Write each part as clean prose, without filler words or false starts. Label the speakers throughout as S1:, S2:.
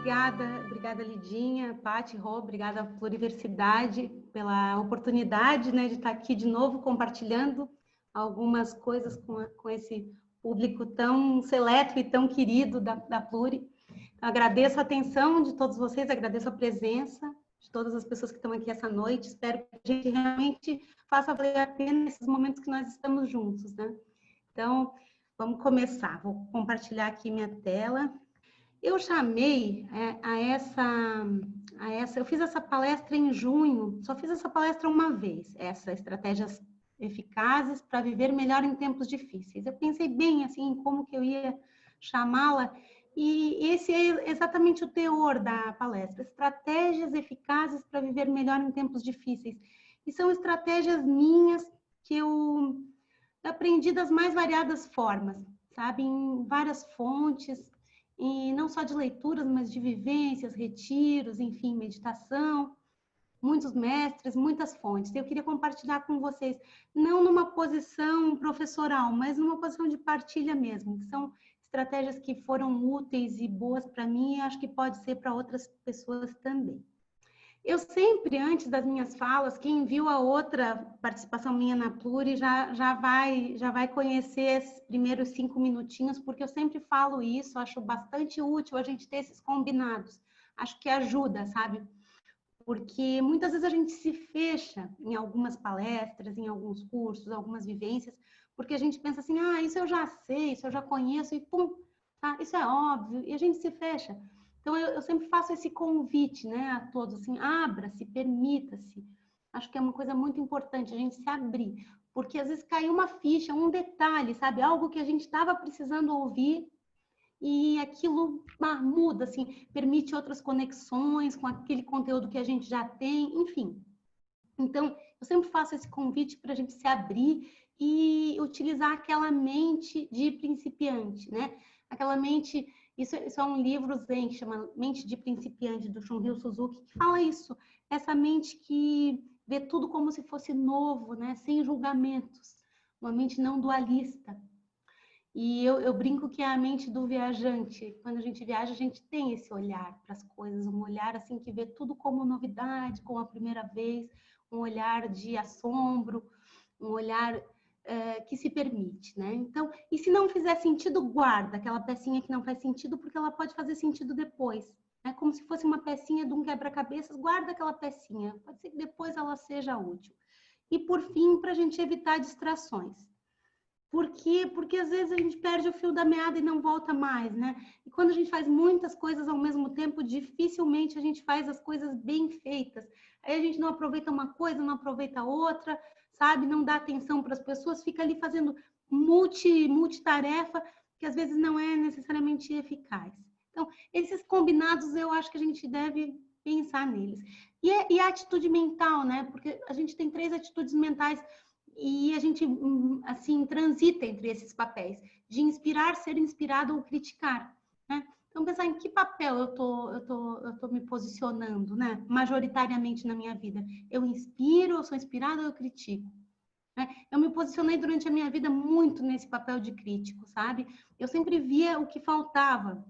S1: Obrigada Lidinha, Paty, Rô, obrigada à Pluriversidade pela oportunidade, né, de estar aqui de novo compartilhando algumas coisas com esse público tão seleto e tão querido da Pluri. Então, agradeço a atenção de todos vocês, agradeço a presença de todas as pessoas que estão aqui essa noite. Espero que a gente realmente faça valer a pena esses momentos que nós estamos juntos, né? Então, vamos começar. Vou compartilhar aqui minha tela. Eu chamei eu fiz essa palestra em junho, só fiz essa palestra uma vez, estratégias eficazes para viver melhor em tempos difíceis. Eu pensei bem assim em como que eu ia chamá-la, e esse é exatamente o teor da palestra, estratégias eficazes para viver melhor em tempos difíceis. E são estratégias minhas que eu aprendi das mais variadas formas, sabe, em várias fontes, e não só de leituras, mas de vivências, retiros, enfim, meditação, muitos mestres, muitas fontes. Eu queria compartilhar com vocês, não numa posição professoral, mas numa posição de partilha mesmo, que são estratégias que foram úteis e boas para mim e acho que pode ser para outras pessoas também. Eu sempre, antes das minhas falas, quem viu a outra participação minha na Pluri já vai conhecer esses primeiros 5 minutinhos, porque eu sempre falo isso, acho bastante útil a gente ter esses combinados. Acho que ajuda, sabe? Porque muitas vezes a gente se fecha em algumas palestras, em alguns cursos, algumas vivências, porque a gente pensa assim, isso eu já sei, isso eu já conheço, e pum, tá? Isso é óbvio, e a gente se fecha. Então, eu sempre faço esse convite, né, a todos, assim, abra-se, permita-se. Acho que é uma coisa muito importante a gente se abrir, porque às vezes cai uma ficha, um detalhe, sabe? Algo que a gente estava precisando ouvir e aquilo muda, assim, permite outras conexões com aquele conteúdo que a gente já tem, enfim. Então, eu sempre faço esse convite para a gente se abrir e utilizar aquela mente de principiante, né? Aquela mente... Isso é um livro zen que chama Mente de Principiante, do Shunryu Suzuki, que fala isso. Essa mente que vê tudo como se fosse novo, né? Sem julgamentos. Uma mente não dualista. E eu brinco que é a mente do viajante. Quando a gente viaja, a gente tem esse olhar para as coisas. Um olhar assim que vê tudo como novidade, como a primeira vez. Um olhar de assombro. Um olhar... que se permite, né? Então, e se não fizer sentido, guarda aquela pecinha que não faz sentido, porque ela pode fazer sentido depois. É como se fosse uma pecinha de um quebra-cabeças, guarda aquela pecinha, pode ser que depois ela seja útil. E por fim, para a gente evitar distrações. Por quê? Porque às vezes a gente perde o fio da meada e não volta mais, né? E quando a gente faz muitas coisas ao mesmo tempo, dificilmente a gente faz as coisas bem feitas. Aí a gente não aproveita uma coisa, não aproveita outra, sabe? Não dá atenção para as pessoas, fica ali fazendo multitarefa, que às vezes não é necessariamente eficaz. Então, esses combinados, eu acho que a gente deve pensar neles. E a atitude mental, né? Porque a gente tem 3 atitudes mentais e a gente, assim, transita entre esses papéis, de inspirar, ser inspirado ou criticar, né? Então, pensar em que papel eu tô me posicionando, né? Majoritariamente na minha vida. Eu inspiro, eu sou inspirado ou eu critico? Né? Eu me posicionei durante a minha vida muito nesse papel de crítico, sabe? Eu sempre via o que faltava,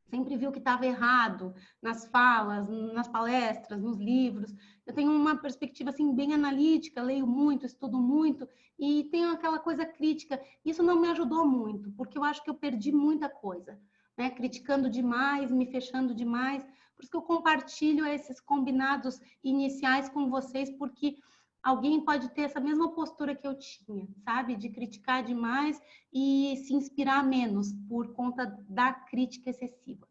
S1: sempre vi o que estava errado nas falas, nas palestras, nos livros. Eu tenho uma perspectiva assim bem analítica, leio muito, estudo muito e tenho aquela coisa crítica. Isso não me ajudou muito, porque eu acho que eu perdi muita coisa, né? Criticando demais, me fechando demais. Por isso que eu compartilho esses combinados iniciais com vocês, porque alguém pode ter essa mesma postura que eu tinha, sabe? De criticar demais e se inspirar menos por conta da crítica excessiva.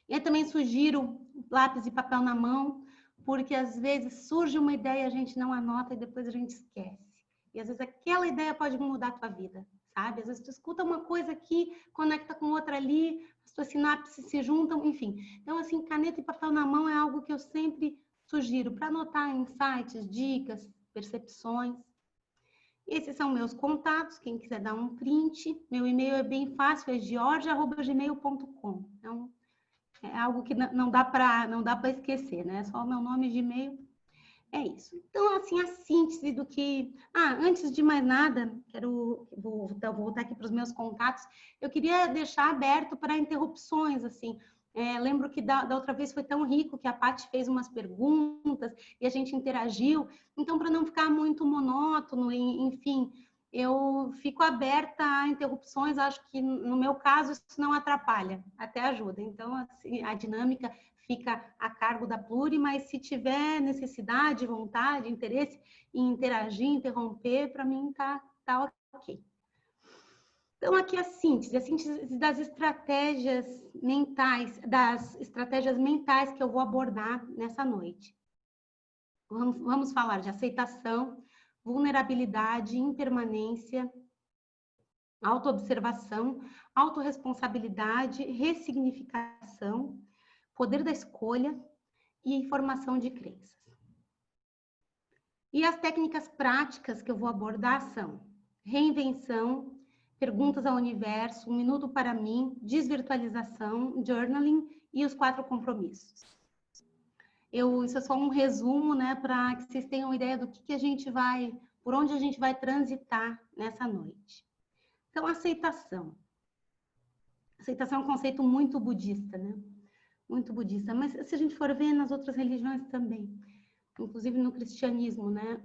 S1: E eu também sugiro lápis e papel na mão, porque às vezes surge uma ideia, a gente não anota e depois a gente esquece. E às vezes aquela ideia pode mudar a tua vida, sabe? Às vezes tu escuta uma coisa aqui, conecta com outra ali, as tuas sinapses se juntam, enfim. Então, assim, caneta e papel na mão é algo que eu sempre sugiro para anotar insights, dicas, percepções. Esses são meus contatos, quem quiser dar um print. Meu e-mail é bem fácil, é georgia@gmail.com. Então, é algo que não dá para esquecer, né? Só o meu nome de e-mail. É isso. Então, assim, a síntese do que... antes de mais nada, vou voltar aqui para os meus contatos. Eu queria deixar aberto para interrupções, assim, Lembro que da outra vez foi tão rico que a Paty fez umas perguntas e a gente interagiu. Então, para não ficar muito monótono, enfim, eu fico aberta a interrupções. Acho que, no meu caso, isso não atrapalha, até ajuda. Então, assim, a dinâmica fica a cargo da Pluri, mas se tiver necessidade, vontade, interesse em interagir, interromper, para mim tá ok. Então, aqui a síntese das estratégias mentais que eu vou abordar nessa noite. Vamos falar de aceitação, vulnerabilidade, impermanência, autoobservação, autorresponsabilidade, ressignificação, poder da escolha e formação de crenças. E as técnicas práticas que eu vou abordar são reinvenção, perguntas ao universo, 1 minuto para mim, desvirtualização, journaling e os 4 compromissos. Isso é só um resumo, né, para que vocês tenham ideia do que a gente vai, por onde a gente vai transitar nessa noite. Então, aceitação. Aceitação é um conceito muito budista, né? Muito budista, mas se a gente for ver nas outras religiões também, inclusive no cristianismo, né,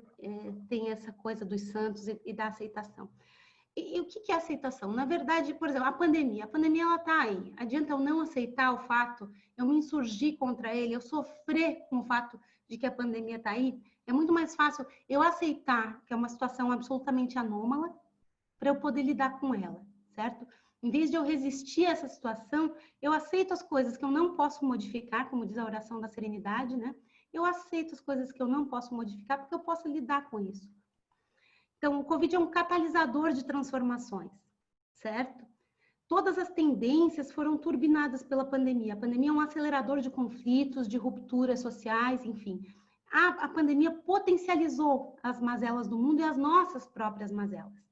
S1: tem essa coisa dos santos e da aceitação. E o que é aceitação? Na verdade, por exemplo, a pandemia ela está aí. Adianta eu não aceitar o fato, eu me insurgir contra ele, eu sofrer com o fato de que a pandemia está aí? É muito mais fácil eu aceitar que é uma situação absolutamente anômala para eu poder lidar com ela, certo? Em vez de eu resistir a essa situação, eu aceito as coisas que eu não posso modificar, como diz a oração da serenidade, né? Eu aceito as coisas que eu não posso modificar porque eu posso lidar com isso. Então, o Covid é um catalisador de transformações, certo? Todas as tendências foram turbinadas pela pandemia. A pandemia é um acelerador de conflitos, de rupturas sociais, enfim. A pandemia potencializou as mazelas do mundo e as nossas próprias mazelas.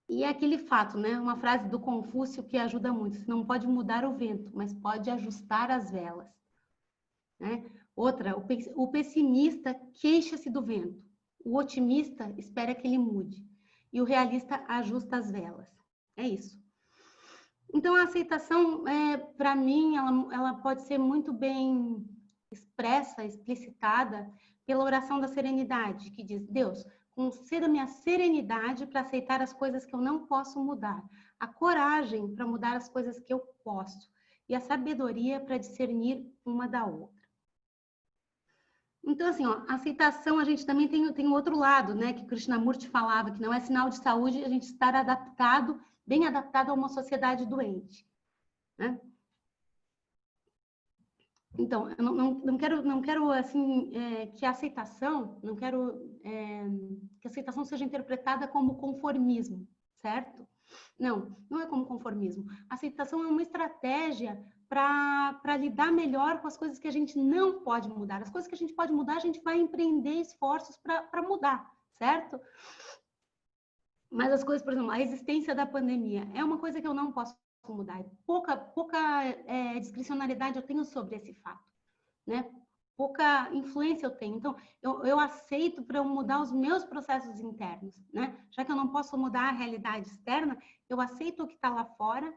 S1: E é aquele fato, né? Uma frase do Confúcio que ajuda muito. Você não pode mudar o vento, mas pode ajustar as velas. Né? Outra, o pessimista queixa-se do vento. O otimista espera que ele mude. E o realista ajusta as velas. É isso. Então, a aceitação, para mim, ela pode ser muito bem expressa, explicitada pela oração da serenidade, que diz: Deus, conceda-me a serenidade para aceitar as coisas que eu não posso mudar, a coragem para mudar as coisas que eu posso, e a sabedoria para discernir uma da outra. Então, assim, a aceitação, a gente também tem um outro lado, né, que Krishnamurti falava, que não é sinal de saúde a gente estar bem adaptado a uma sociedade doente, né? Então, eu não quero assim, que a aceitação, que a aceitação seja interpretada como conformismo, certo? Não é como conformismo. A aceitação é uma estratégia para lidar melhor com as coisas que a gente não pode mudar. As coisas que a gente pode mudar, a gente vai empreender esforços para mudar, certo? Mas as coisas, por exemplo, a existência da pandemia é uma coisa que eu não posso mudar. Pouca discricionalidade eu tenho sobre esse fato, né? Pouca influência eu tenho. Então, eu aceito para eu mudar os meus processos internos, né? Já que eu não posso mudar a realidade externa, eu aceito o que está lá fora,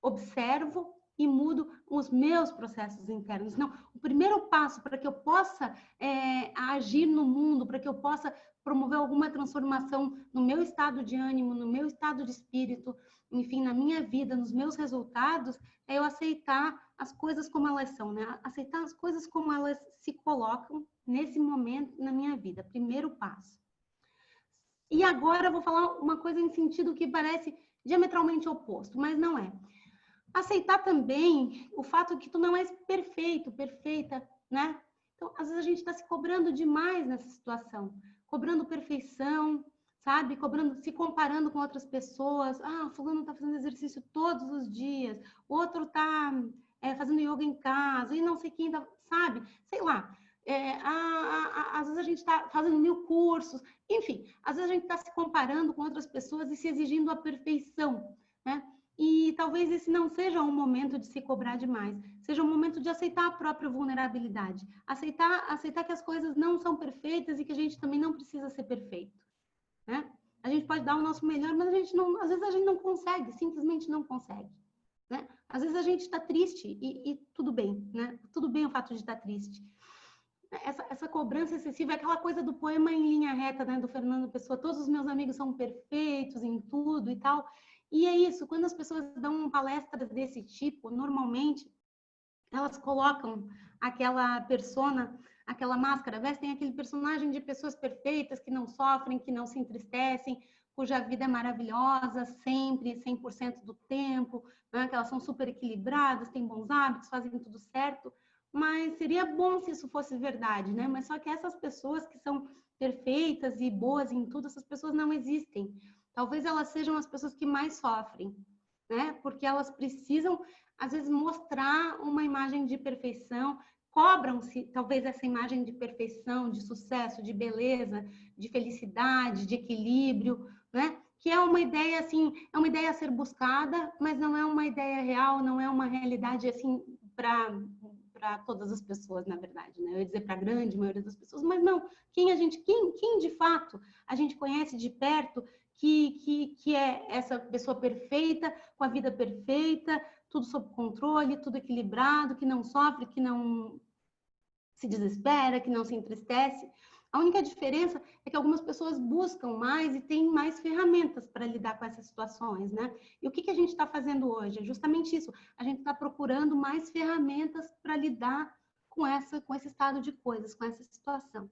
S1: observo e mudo os meus processos internos. Não, o primeiro passo para que eu possa agir no mundo, para que eu possa promover alguma transformação no meu estado de ânimo, no meu estado de espírito, enfim, na minha vida, nos meus resultados, é eu aceitar as coisas como elas são, né? Aceitar as coisas como elas se colocam nesse momento na minha vida. Primeiro passo. E agora eu vou falar uma coisa em sentido que parece diametralmente oposto, mas não é. Aceitar também o fato que tu não és perfeito, perfeita, né? Então, às vezes a gente está se cobrando demais nessa situação, cobrando perfeição, sabe? Se comparando com outras pessoas. Ah, fulano está fazendo exercício todos os dias, outro está fazendo yoga em casa, e não sei quem tá, sabe? Sei lá. Às vezes a gente está fazendo 1000 cursos, enfim, às vezes a gente está se comparando com outras pessoas e se exigindo a perfeição, né? E talvez esse não seja um momento de se cobrar demais, seja um momento de aceitar a própria vulnerabilidade, aceitar que as coisas não são perfeitas e que a gente também não precisa ser perfeito, né? A gente pode dar o nosso melhor, mas às vezes a gente não consegue, simplesmente não consegue, né? Às vezes a gente está triste e tudo bem, né? Tudo bem o fato de estar triste. Essa cobrança excessiva é aquela coisa do poema em linha reta, né, do Fernando Pessoa. Todos os meus amigos são perfeitos em tudo e tal. E é isso, quando as pessoas dão palestras desse tipo, normalmente elas colocam aquela persona, aquela máscara, vestem aquele personagem de pessoas perfeitas que não sofrem, que não se entristecem, cuja vida é maravilhosa sempre, 100% do tempo, né, que elas são super equilibradas, têm bons hábitos, fazem tudo certo. Mas seria bom se isso fosse verdade, né? Mas só que essas pessoas que são perfeitas e boas em tudo, essas pessoas não existem. Talvez elas sejam as pessoas que mais sofrem, né? Porque elas precisam, às vezes, mostrar uma imagem de perfeição, cobram-se, talvez, essa imagem de perfeição, de sucesso, de beleza, de felicidade, de equilíbrio, né? Que é uma ideia, assim, é uma ideia a ser buscada, mas não é uma ideia real, não é uma realidade, assim, para todas as pessoas, na verdade, né? Eu ia dizer para a grande maioria das pessoas, mas não. Quem de fato a gente conhece de perto que é essa pessoa perfeita, com a vida perfeita, tudo sob controle, tudo equilibrado, que não sofre, que não se desespera, que não se entristece. A única diferença é que algumas pessoas buscam mais e têm mais ferramentas para lidar com essas situações, né? E o que a gente está fazendo hoje? É justamente isso. A gente está procurando mais ferramentas para lidar com esse estado de coisas, com essa situação.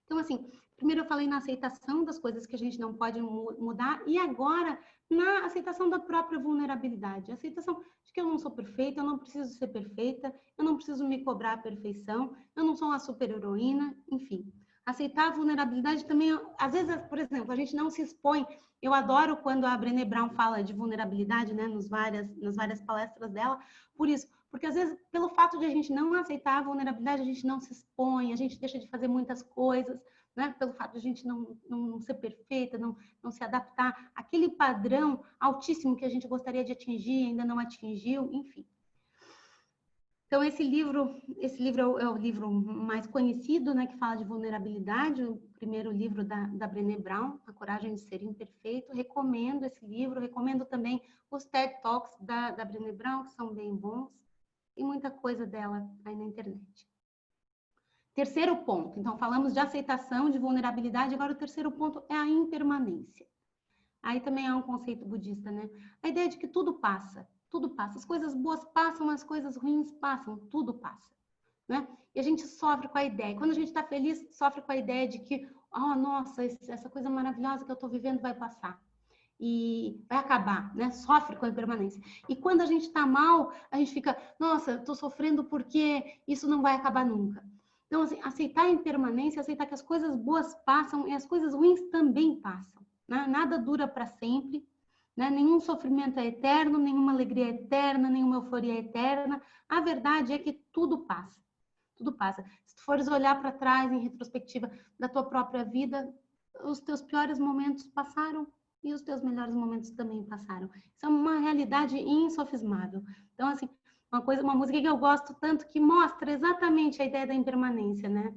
S1: Então, assim, primeiro eu falei na aceitação das coisas que a gente não pode mudar e agora na aceitação da própria vulnerabilidade. A aceitação de que eu não sou perfeita, eu não preciso ser perfeita, eu não preciso me cobrar a perfeição, eu não sou uma super-heroína, enfim. Aceitar a vulnerabilidade também, às vezes, por exemplo, a gente não se expõe. Eu adoro quando a Brené Brown fala de vulnerabilidade, né, nas várias palestras dela, por isso, porque às vezes, pelo fato de a gente não aceitar a vulnerabilidade, a gente não se expõe, a gente deixa de fazer muitas coisas, né, pelo fato de a gente não ser perfeita, não se adaptar àquele padrão altíssimo que a gente gostaria de atingir, ainda não atingiu, enfim. Então, esse livro é o livro mais conhecido, né, que fala de vulnerabilidade, o primeiro livro da Brené Brown, A Coragem de Ser Imperfeito. Recomendo esse livro, recomendo também os TED Talks da Brené Brown, que são bem bons, e muita coisa dela aí na internet. Terceiro ponto, então falamos de aceitação, de vulnerabilidade, agora o terceiro ponto é a impermanência. Aí também é um conceito budista, né? A ideia de que tudo passa, as coisas boas passam, as coisas ruins passam, tudo passa, né? E a gente sofre com a ideia, quando a gente está feliz, sofre com a ideia de que, oh, nossa, essa coisa maravilhosa que eu estou vivendo vai passar e vai acabar, né? Sofre com a impermanência. E quando a gente está mal, a gente fica, nossa, estou sofrendo porque isso não vai acabar nunca. Então, assim, aceitar a impermanência, aceitar que as coisas boas passam e as coisas ruins também passam, né? Nada dura para sempre, né? Nenhum sofrimento é eterno, nenhuma alegria é eterna, nenhuma euforia é eterna. A verdade é que tudo passa. Tudo passa. Se tu fores olhar para trás em retrospectiva da tua própria vida, os teus piores momentos passaram e os teus melhores momentos também passaram. Isso é uma realidade insofismável. Então, assim, uma música que eu gosto tanto que mostra exatamente a ideia da impermanência, né?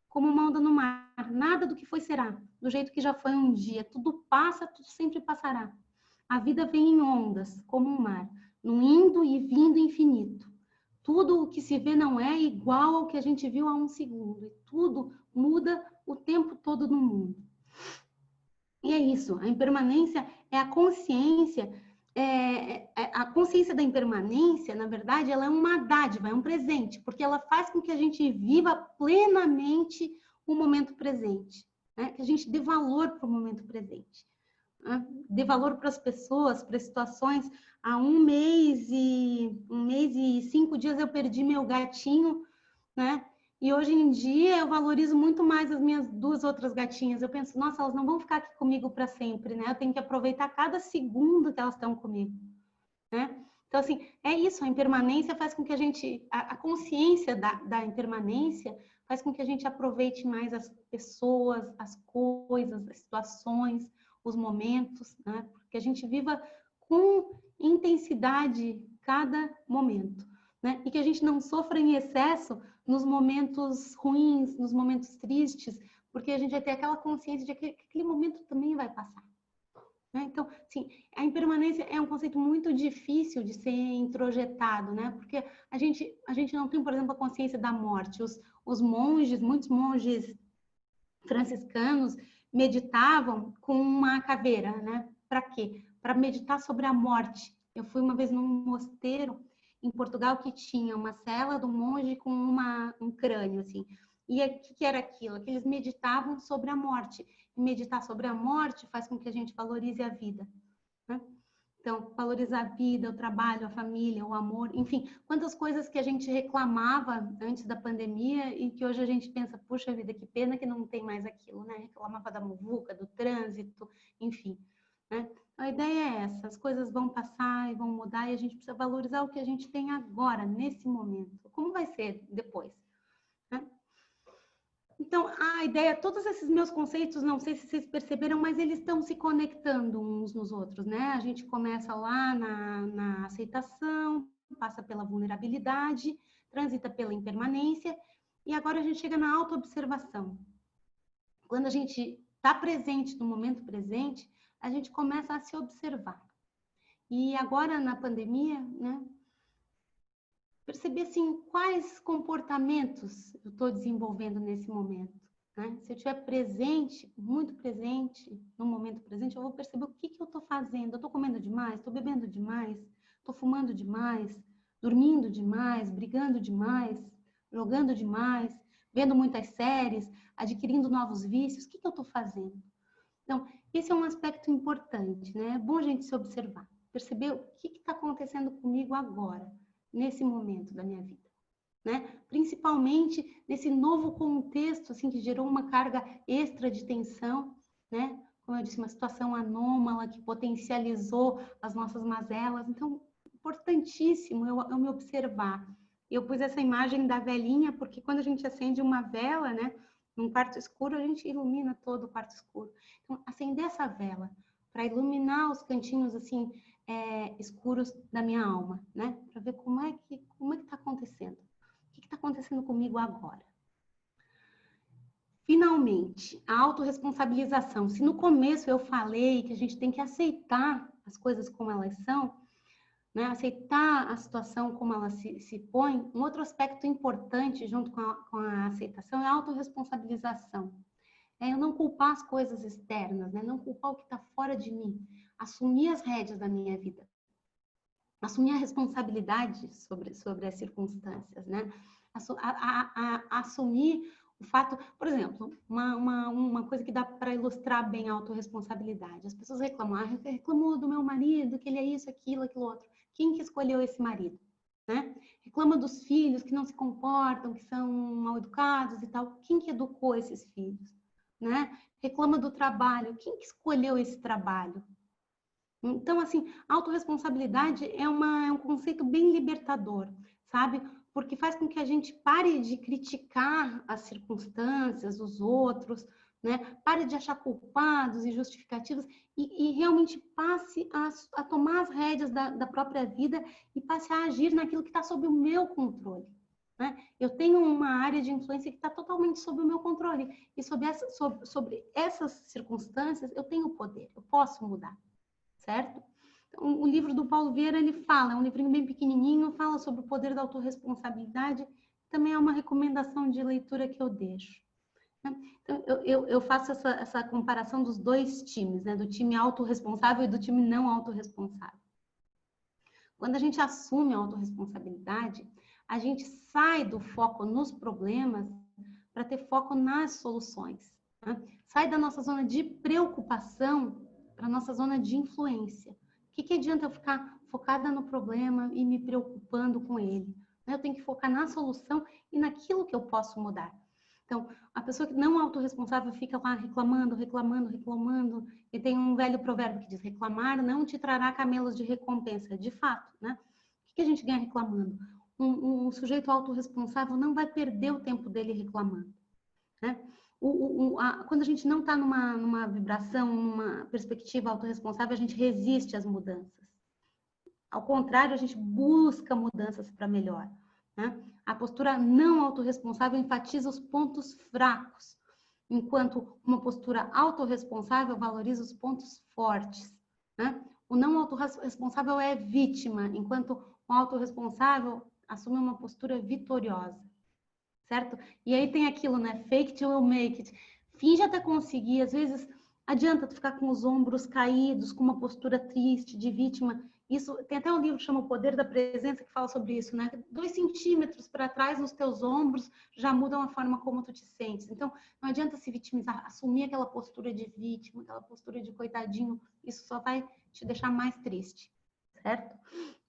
S1: Como uma onda no mar, nada do que foi será, do jeito que já foi um dia. Tudo passa, tudo sempre passará. A vida vem em ondas, como um mar, num indo e vindo infinito. Tudo o que se vê não é igual ao que a gente viu há um segundo. E tudo muda o tempo todo no mundo. E é isso, a impermanência é a consciência, a consciência da impermanência, na verdade, ela é uma dádiva, é um presente, porque ela faz com que a gente viva plenamente o momento presente, né? Que a gente dê valor para o momento presente, né? Dê valor para as pessoas, para as situações. Há um mês e 5 dias eu perdi meu gatinho, né? E hoje em dia eu valorizo muito mais as minhas 2 outras gatinhas. Eu penso, nossa, elas não vão ficar aqui comigo para sempre, né? Eu tenho que aproveitar cada segundo que elas estão comigo, né? Então, assim, é isso, a impermanência faz com que a gente, a consciência da impermanência faz com que a gente aproveite mais as pessoas, as coisas, as situações, os momentos, né? Porque a gente viva com intensidade cada momento, né? E que a gente não sofra em excesso nos momentos ruins, nos momentos tristes, porque a gente vai ter aquela consciência de que aquele momento também vai passar, né? Então, sim, a impermanência é um conceito muito difícil de ser introjetado, né? Porque a gente não tem, por exemplo, a consciência da morte. Os monges, muitos monges franciscanos meditavam com uma caveira, né? Para quê? Para meditar sobre a morte. Eu fui uma vez num mosteiro em Portugal que tinha uma cela do monge com um crânio, assim. E o que era aquilo? Que eles meditavam sobre a morte. E meditar sobre a morte faz com que a gente valorize a vida, né? Então, valorizar a vida, o trabalho, a família, o amor, enfim, quantas coisas que a gente reclamava antes da pandemia e que hoje a gente pensa, puxa vida, que pena que não tem mais aquilo, né? Reclamava da muvuca, do trânsito, enfim, né? A ideia é essa, as coisas vão passar e vão mudar e a gente precisa valorizar o que a gente tem agora, nesse momento. Como vai ser depois, né? Então, a ideia, todos esses meus conceitos, não sei se vocês perceberam, mas eles estão se conectando uns nos outros, né? A gente começa lá na aceitação, passa pela vulnerabilidade, transita pela impermanência, e agora a gente chega na autoobservação. Quando a gente está presente no momento presente, a gente começa a se observar. E agora, na pandemia, né? Perceber assim quais comportamentos eu estou desenvolvendo nesse momento, né? Se eu estiver presente, muito presente no momento presente, eu vou perceber o que eu estou fazendo. Eu estou comendo demais, estou bebendo demais, estou fumando demais, dormindo demais, brigando demais, jogando demais, vendo muitas séries, adquirindo novos vícios. O que eu estou fazendo? Então, esse é um aspecto importante, né? É bom a gente se observar, perceber o que está acontecendo comigo agora, nesse momento da minha vida, né? Principalmente nesse novo contexto, assim, que gerou uma carga extra de tensão, né? Como eu disse, uma situação anômala que potencializou as nossas mazelas. Então, importantíssimo eu me observar. Eu pus essa imagem da velhinha, porque quando a gente acende uma vela, né? Num quarto escuro, a gente ilumina todo o quarto escuro. Então, acender essa vela para iluminar os cantinhos, assim, escuros da minha alma, né? Para ver como é que está acontecendo. O que está acontecendo comigo agora? Finalmente, a autorresponsabilização. Se no começo eu falei que a gente tem que aceitar as coisas como elas são, né? Aceitar a situação como ela se põe, um outro aspecto importante junto com a aceitação é a autorresponsabilização. É eu não culpar as coisas externas, né? Não culpar o que está fora de mim. Assumir as rédeas da minha vida. Assumir a responsabilidade sobre as circunstâncias, né? Assumir o fato, por exemplo, uma coisa que dá para ilustrar bem a autorresponsabilidade. As pessoas reclamam, reclamou do meu marido, que ele é isso, aquilo, aquilo outro. Quem que escolheu esse marido? Né? Reclama dos filhos que não se comportam, que são mal educados e tal. Quem que educou esses filhos? Né? Reclama do trabalho. Quem que escolheu esse trabalho? Então, assim, autorresponsabilidade é um conceito bem libertador, sabe? Porque faz com que a gente pare de criticar as circunstâncias, os outros, né? Pare de achar culpados e justificativos e realmente passe a tomar as rédeas da própria vida e passe a agir naquilo que está sob o meu controle. Né? Eu tenho uma área de influência que está totalmente sob o meu controle e sobre essas circunstâncias eu tenho poder, eu posso mudar. Certo? Então, o livro do Paulo Vieira, ele fala, é um livrinho bem pequenininho, fala sobre o poder da autorresponsabilidade, também é uma recomendação de leitura que eu deixo. Né? Então, eu faço essa comparação dos dois times, né? Do time autorresponsável e do time não autorresponsável. Quando a gente assume a autorresponsabilidade, a gente sai do foco nos problemas para ter foco nas soluções. Né? Sai da nossa zona de preocupação para a nossa zona de influência. O que adianta eu ficar focada no problema e me preocupando com ele? Eu tenho que focar na solução e naquilo que eu posso mudar. Então, a pessoa que não é autorresponsável fica lá reclamando, reclamando, reclamando. E tem um velho provérbio que diz, reclamar não te trará camelos de recompensa. De fato, né? O que a gente ganha reclamando? Um sujeito autorresponsável não vai perder o tempo dele reclamando. Né? Quando a gente não está numa vibração, numa perspectiva autorresponsável, a gente resiste às mudanças. Ao contrário, a gente busca mudanças para melhor. Né? A postura não autorresponsável enfatiza os pontos fracos, enquanto uma postura autorresponsável valoriza os pontos fortes. né? O não autorresponsável é vítima, enquanto o autorresponsável assume uma postura vitoriosa, certo? E aí tem aquilo, né? Fake it will make it. Finge até conseguir, às vezes adianta tu ficar com os ombros caídos, com uma postura triste, de vítima. Isso, tem até um livro que chama O Poder da Presença, que fala sobre isso, né? 2 centímetros para trás nos teus ombros já mudam a forma como tu te sentes. Então, não adianta se vitimizar, assumir aquela postura de vítima, aquela postura de coitadinho, isso só vai te deixar mais triste, certo?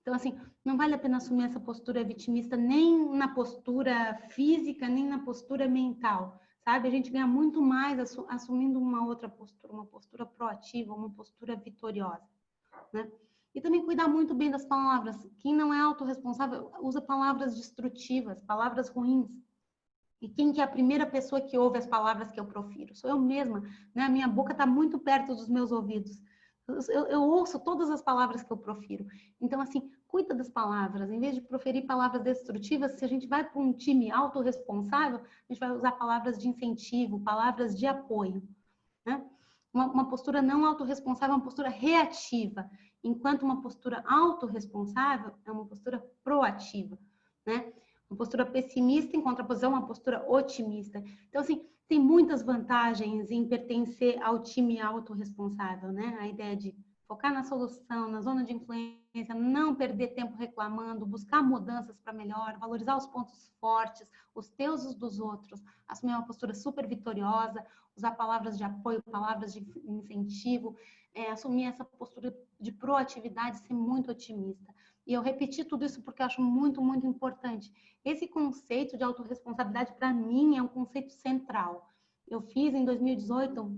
S1: Então, assim, não vale a pena assumir essa postura vitimista nem na postura física, nem na postura mental, sabe? A gente ganha muito mais assumindo uma outra postura, uma postura proativa, uma postura vitoriosa, né? E também cuidar muito bem das palavras. Quem não é autorresponsável usa palavras destrutivas, palavras ruins. E quem que é a primeira pessoa que ouve as palavras que eu profiro? Sou eu mesma, né? A minha boca está muito perto dos meus ouvidos. Eu ouço todas as palavras que eu profiro. Então, assim, cuida das palavras. Em vez de proferir palavras destrutivas, se a gente vai para um time autorresponsável, a gente vai usar palavras de incentivo, palavras de apoio, né? Uma postura não autorresponsável é uma postura reativa, enquanto uma postura autorresponsável é uma postura proativa, né? Uma postura pessimista em contraposição a uma postura otimista. Então, assim, tem muitas vantagens em pertencer ao time autorresponsável, né? A ideia de focar na solução, na zona de influência, não perder tempo reclamando, buscar mudanças para melhor, valorizar os pontos fortes, os teus e os dos outros, assumir uma postura super vitoriosa, usar palavras de apoio, palavras de incentivo, assumir essa postura de proatividade, ser muito otimista. E eu repeti tudo isso porque eu acho muito, muito importante. Esse conceito de autorresponsabilidade, para mim, é um conceito central. Eu fiz em 2018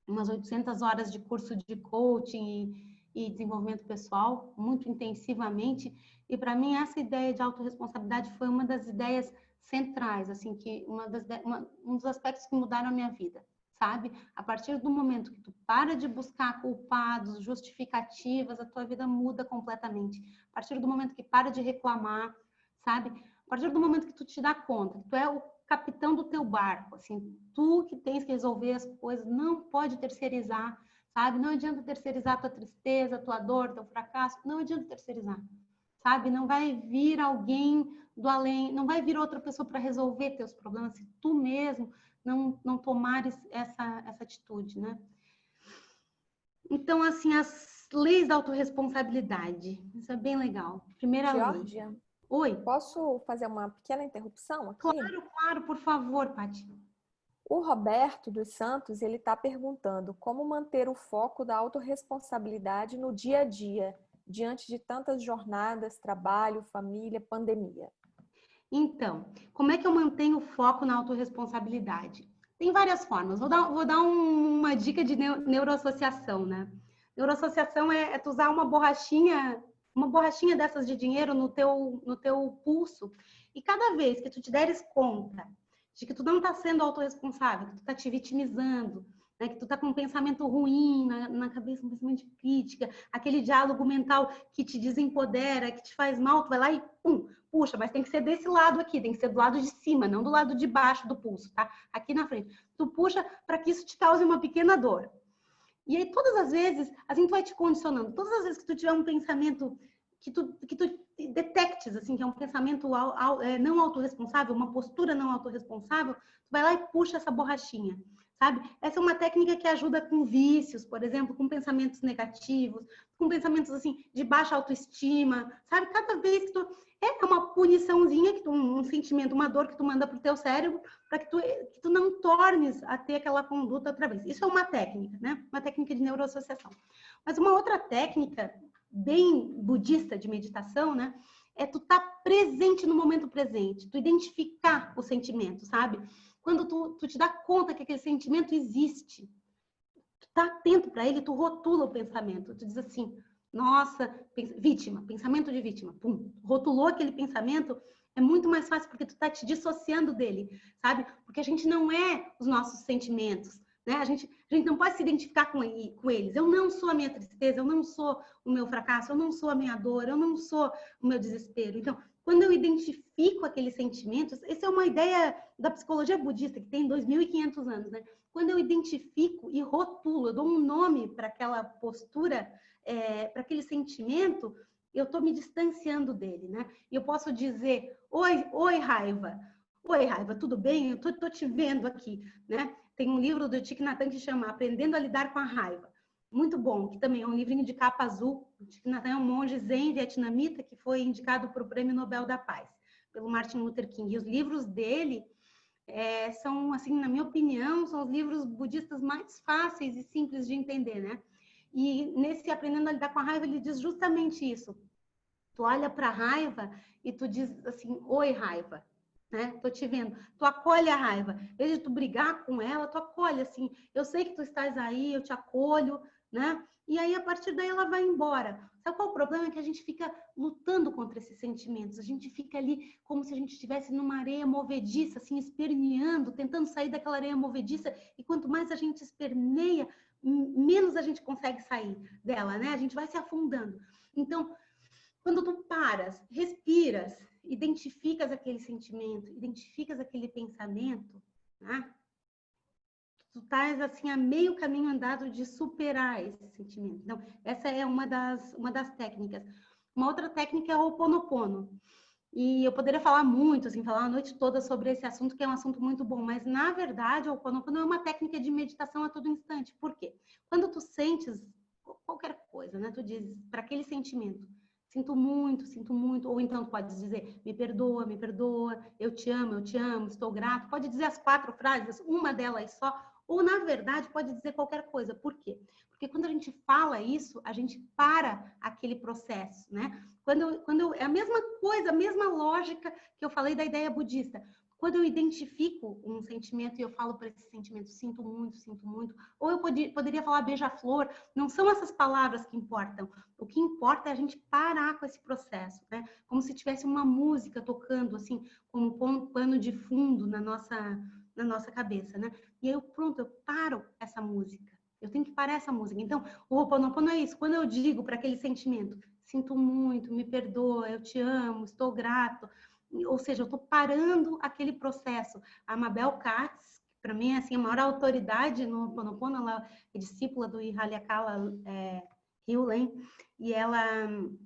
S1: umas 800 horas de curso de coaching e desenvolvimento pessoal, muito intensivamente, e para mim essa ideia de autorresponsabilidade foi uma das ideias centrais, assim, que um dos aspectos que mudaram a minha vida, sabe? A partir do momento que tu para de buscar culpados, justificativas, a tua vida muda completamente. A partir do momento que para de reclamar, sabe? A partir do momento que tu te dá conta que tu é o capitão do teu barco, assim, tu que tens que resolver as coisas, não pode terceirizar, sabe? Não adianta terceirizar a tua tristeza, a tua dor, teu fracasso, não adianta terceirizar, sabe? Não vai vir alguém do além, não vai vir outra pessoa para resolver teus problemas se tu mesmo não tomares essa atitude, né? Então, assim, as leis da autorresponsabilidade, isso é bem legal. Primeira
S2: Georgia,
S1: lei. Oi.
S2: posso fazer uma pequena interrupção aqui?
S1: Claro, claro, por favor, Paty.
S2: O Roberto dos Santos, ele está perguntando como manter o foco da autorresponsabilidade no dia a dia, diante de tantas jornadas, trabalho, família, pandemia.
S1: Então, como é que eu mantenho o foco na autorresponsabilidade? Tem várias formas. Vou dar uma dica de neuroassociação, né? Neuroassociação é tu usar uma borrachinha dessas de dinheiro no teu pulso, e cada vez que tu te deres conta de que tu não está sendo autorresponsável, que tu está te vitimizando, né, que tu está com um pensamento ruim na cabeça, um pensamento de crítica, aquele diálogo mental que te desempodera, que te faz mal, tu vai lá e pum, puxa, mas tem que ser desse lado aqui, tem que ser do lado de cima, não do lado de baixo do pulso, tá? Aqui na frente. Tu puxa para que isso te cause uma pequena dor. E aí, todas as vezes, assim, tu vai te condicionando. Todas as vezes que tu tiver um pensamento que tu detectes, assim, que é um pensamento não autorresponsável, uma postura não autorresponsável, tu vai lá e puxa essa borrachinha, sabe? Essa é uma técnica que ajuda com vícios, por exemplo, com pensamentos negativos, com pensamentos, assim, de baixa autoestima, sabe? Cada vez que tu... É uma puniçãozinha, um sentimento, uma dor que tu manda pro teu cérebro para que tu não tornes a ter aquela conduta outra vez. Isso é uma técnica, né? Uma técnica de neuroassociação. Mas uma outra técnica bem budista de meditação, né? É tu estar presente no momento presente, tu identificar o sentimento, sabe? Quando tu te dá conta que aquele sentimento existe, tu tá atento para ele, tu rotula o pensamento, tu diz assim, nossa, vítima, pensamento de vítima, pum, rotulou aquele pensamento, é muito mais fácil porque tu tá te dissociando dele, sabe? Porque a gente não é os nossos sentimentos, né? A gente não pode se identificar com eles. Eu não sou a minha tristeza, eu não sou o meu fracasso, eu não sou a minha dor, eu não sou o meu desespero. Então, quando eu identifico identifico aqueles sentimentos, essa é uma ideia da psicologia budista, que tem 2.500 anos, né? Quando eu identifico e rotulo, eu dou um nome para aquela postura, para aquele sentimento, eu estou me distanciando dele, né? E eu posso dizer, oi, raiva. Oi, raiva, tudo bem? Eu tô te vendo aqui, né? Tem um livro do Thich Nhat Hanh que chama Aprendendo a Lidar com a Raiva. Muito bom, que também é um livrinho de capa azul. O Thich Nhat Hanh é um monge zen vietnamita que foi indicado para o Prêmio Nobel da Paz, pelo Martin Luther King. E os livros dele são, assim, na minha opinião, são os livros budistas mais fáceis e simples de entender, né? E nesse Aprendendo a Lidar com a Raiva, ele diz justamente isso. Tu olha para a raiva e tu diz assim, oi, raiva, né? Tô te vendo. Tu acolhe a raiva. Em vez de tu brigar com ela, tu acolhe assim. Eu sei que tu estás aí, eu te acolho, né? E aí, a partir daí, ela vai embora. Sabe qual é o problema? É que a gente fica lutando contra esses sentimentos. A gente fica ali como se a gente estivesse numa areia movediça, assim, esperneando, tentando sair daquela areia movediça. E quanto mais a gente esperneia, menos a gente consegue sair dela, né? A gente vai se afundando. Então, quando tu paras, respiras, identificas aquele sentimento, identificas aquele pensamento, né? Tu estás assim a meio caminho andado de superar esse sentimento. Então, essa é uma das técnicas. Uma outra técnica é o Ho'oponopono. E eu poderia falar muito, assim, falar a noite toda sobre esse assunto, que é um assunto muito bom, mas na verdade o Ho'oponopono é uma técnica de meditação a todo instante. Por quê? Quando tu sentes qualquer coisa, né? Tu dizes para aquele sentimento, sinto muito, ou então tu pode dizer, me perdoa, eu te amo, estou grato. Pode dizer as 4 frases, uma delas só, ou na verdade pode dizer qualquer coisa. Por quê? Porque quando a gente fala isso, a gente para aquele processo, né? É a mesma coisa, a mesma lógica que eu falei da ideia budista. Quando eu identifico um sentimento e eu falo para esse sentimento, sinto muito, ou eu poderia falar beija-flor, não são essas palavras que importam. O que importa é a gente parar com esse processo, né? Como se tivesse uma música tocando, assim, como um pano de fundo na nossa cabeça, né? E aí, eu paro essa música. Eu tenho que parar essa música. Então, o Ho'oponopono é isso. Quando eu digo para aquele sentimento, sinto muito, me perdoa, eu te amo, estou grato. Ou seja, eu estou parando aquele processo. A Mabel Katz, para mim, é assim, a maior autoridade no Ho'oponopono, ela é discípula do Ihaliakala Hewlett, e ela